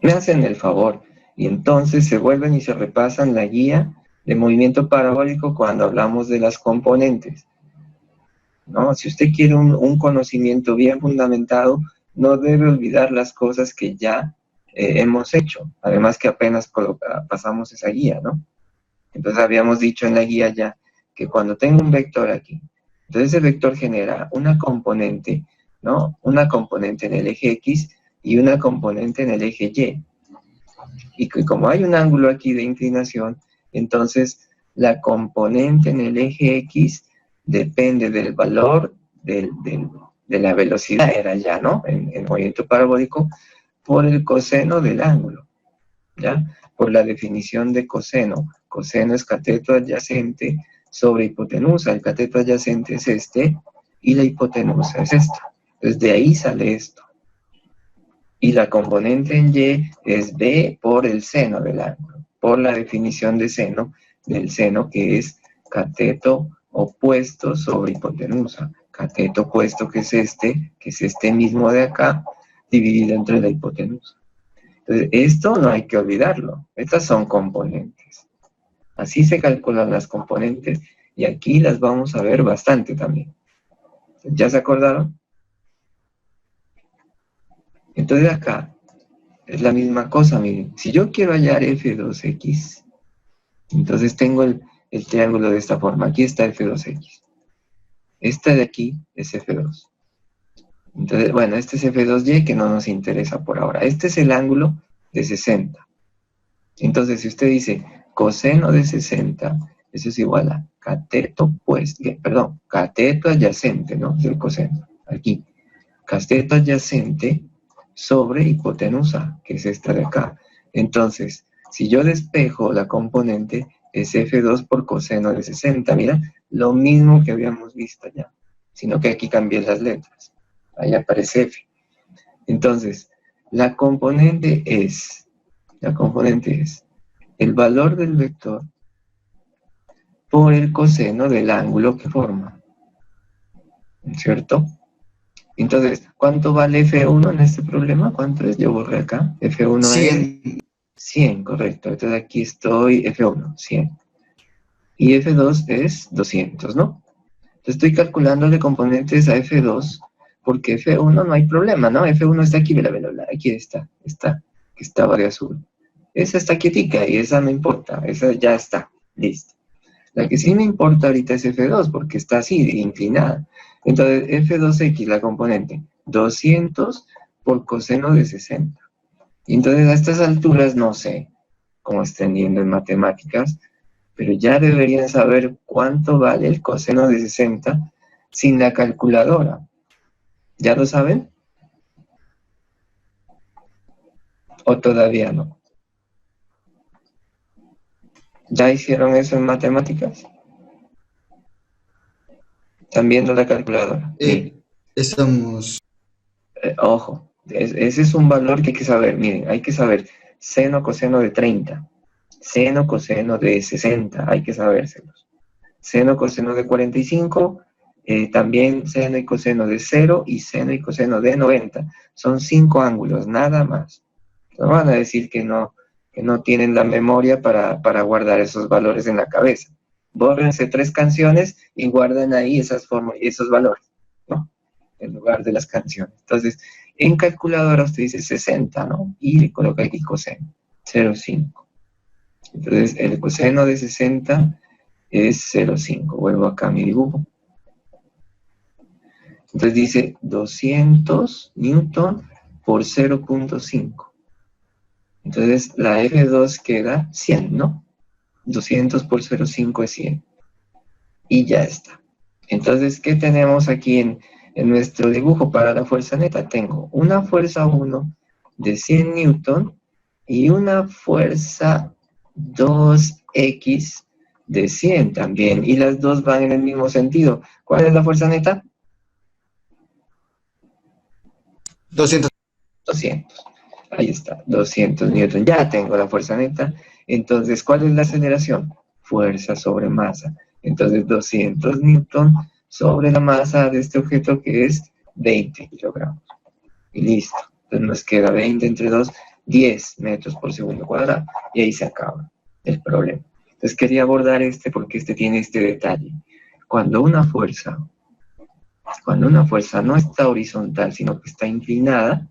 Me hacen el favor. Y entonces se vuelven y se repasan la guía de movimiento parabólico cuando hablamos de las componentes. ¿No? Si usted quiere un conocimiento bien fundamentado, no debe olvidar las cosas que ya hemos hecho. Además que apenas pasamos esa guía, ¿no? Entonces habíamos dicho en la guía ya que cuando tengo un vector aquí, entonces ese vector genera una componente, ¿no? Una componente en el eje X y una componente en el eje Y. Y que como hay un ángulo aquí de inclinación, entonces la componente en el eje X depende del valor de la velocidad, era ya, ¿no? En movimiento parabólico, por el coseno del ángulo, ¿ya? Por la definición de coseno. Coseno es cateto adyacente sobre hipotenusa. El cateto adyacente es este y la hipotenusa es esta. Entonces de ahí sale esto. Y la componente en Y es B por el seno del ángulo, por la definición de seno, del seno que es cateto opuesto sobre hipotenusa. Cateto opuesto que es este mismo de acá, dividido entre la hipotenusa. Entonces, esto no hay que olvidarlo. Estas son componentes. Así se calculan las componentes y aquí las vamos a ver bastante también. ¿Ya se acordaron? Entonces acá es la misma cosa, miren. Si yo quiero hallar F2X, entonces tengo el triángulo de esta forma. Aquí está F2X. Esta de aquí es F2. Entonces, bueno, este es F2Y que no nos interesa por ahora. Este es el ángulo de 60. Entonces, si usted dice coseno de 60, eso es igual a cateto, cateto adyacente, ¿no? Del coseno. Aquí. Cateto adyacente sobre hipotenusa, que es esta de acá. Entonces, si yo despejo la componente, es F2 por coseno de 60. Mira, lo mismo que habíamos visto ya, sino que aquí cambié las letras. Ahí aparece F. Entonces, la componente es La componente es el valor del vector por el coseno del ángulo que forma, ¿cierto? Entonces, ¿cuánto vale F1 en este problema? ¿Cuánto es? Yo borré acá. F1 es 100. 100, correcto. Entonces aquí estoy F1, 100. Y F2 es 200, ¿no? Entonces estoy calculándole componentes a F2, porque F1 no hay problema, ¿no? F1 está aquí, aquí está, que estaba de azul. Esa está quietica y esa no importa, esa ya está, listo. La que sí me importa ahorita es F2, porque está así, inclinada. Entonces, F2X, la componente, 200 por coseno de 60. Y entonces, a estas alturas, no sé cómo estén yendo en matemáticas, pero ya deberían saber cuánto vale el coseno de 60 sin la calculadora. ¿Ya lo saben? ¿O todavía no? ¿Ya hicieron eso en matemáticas? ¿Están viendo la calculadora? Miren. Estamos. Ojo, ese es un valor que hay que saber. Miren, hay que saber seno, coseno de 30, seno, coseno de 60, hay que sabérselos. Seno, coseno de 45, también seno y coseno de 0 y seno y coseno de 90. Son 5 ángulos, nada más. No van a decir que no tienen la memoria para guardar esos valores en la cabeza. Bórrense 3 canciones y guarden ahí esos valores, ¿no? En lugar de las canciones. Entonces, en calculadora usted dice 60, ¿no? Y le coloca aquí coseno, 0,5. Entonces, el coseno de 60 es 0,5. Vuelvo acá a mi dibujo. Entonces dice 200 newton por 0,5. Entonces, la F2 queda 100, ¿no? 200 por 0,5 es 100. Y ya está. Entonces, ¿qué tenemos aquí en nuestro dibujo para la fuerza neta? Tengo una fuerza 1 de 100 newton y una fuerza 2x de 100 también. Y las dos van en el mismo sentido. ¿Cuál es la fuerza neta? 200. 200. Ahí está, 200 newton. Ya tengo la fuerza neta. Entonces, ¿cuál es la aceleración? Fuerza sobre masa. Entonces, 200 newton sobre la masa de este objeto, que es 20 kilogramos. Y listo. Entonces nos queda 20 entre 2, 10 metros por segundo cuadrado. Y ahí se acaba el problema. Entonces quería abordar porque tiene este detalle. Cuando una fuerza no está horizontal, sino que está inclinada,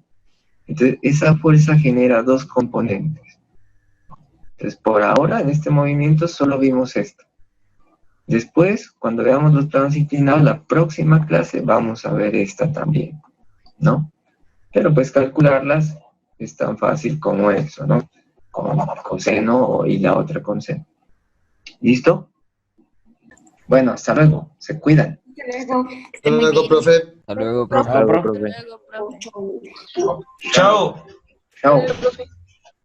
entonces esa fuerza genera dos componentes. Entonces por ahora, en este movimiento, solo vimos esto. Después, cuando veamos los planos inclinados, la próxima clase vamos a ver esta también, ¿no? Pero pues calcularlas es tan fácil como eso, ¿no? Con coseno y la otra con seno. ¿Listo? Bueno, hasta luego. Se cuidan. Hasta luego, profe. Hasta luego, profe. Chao, profe. Chao. Chao. Profe.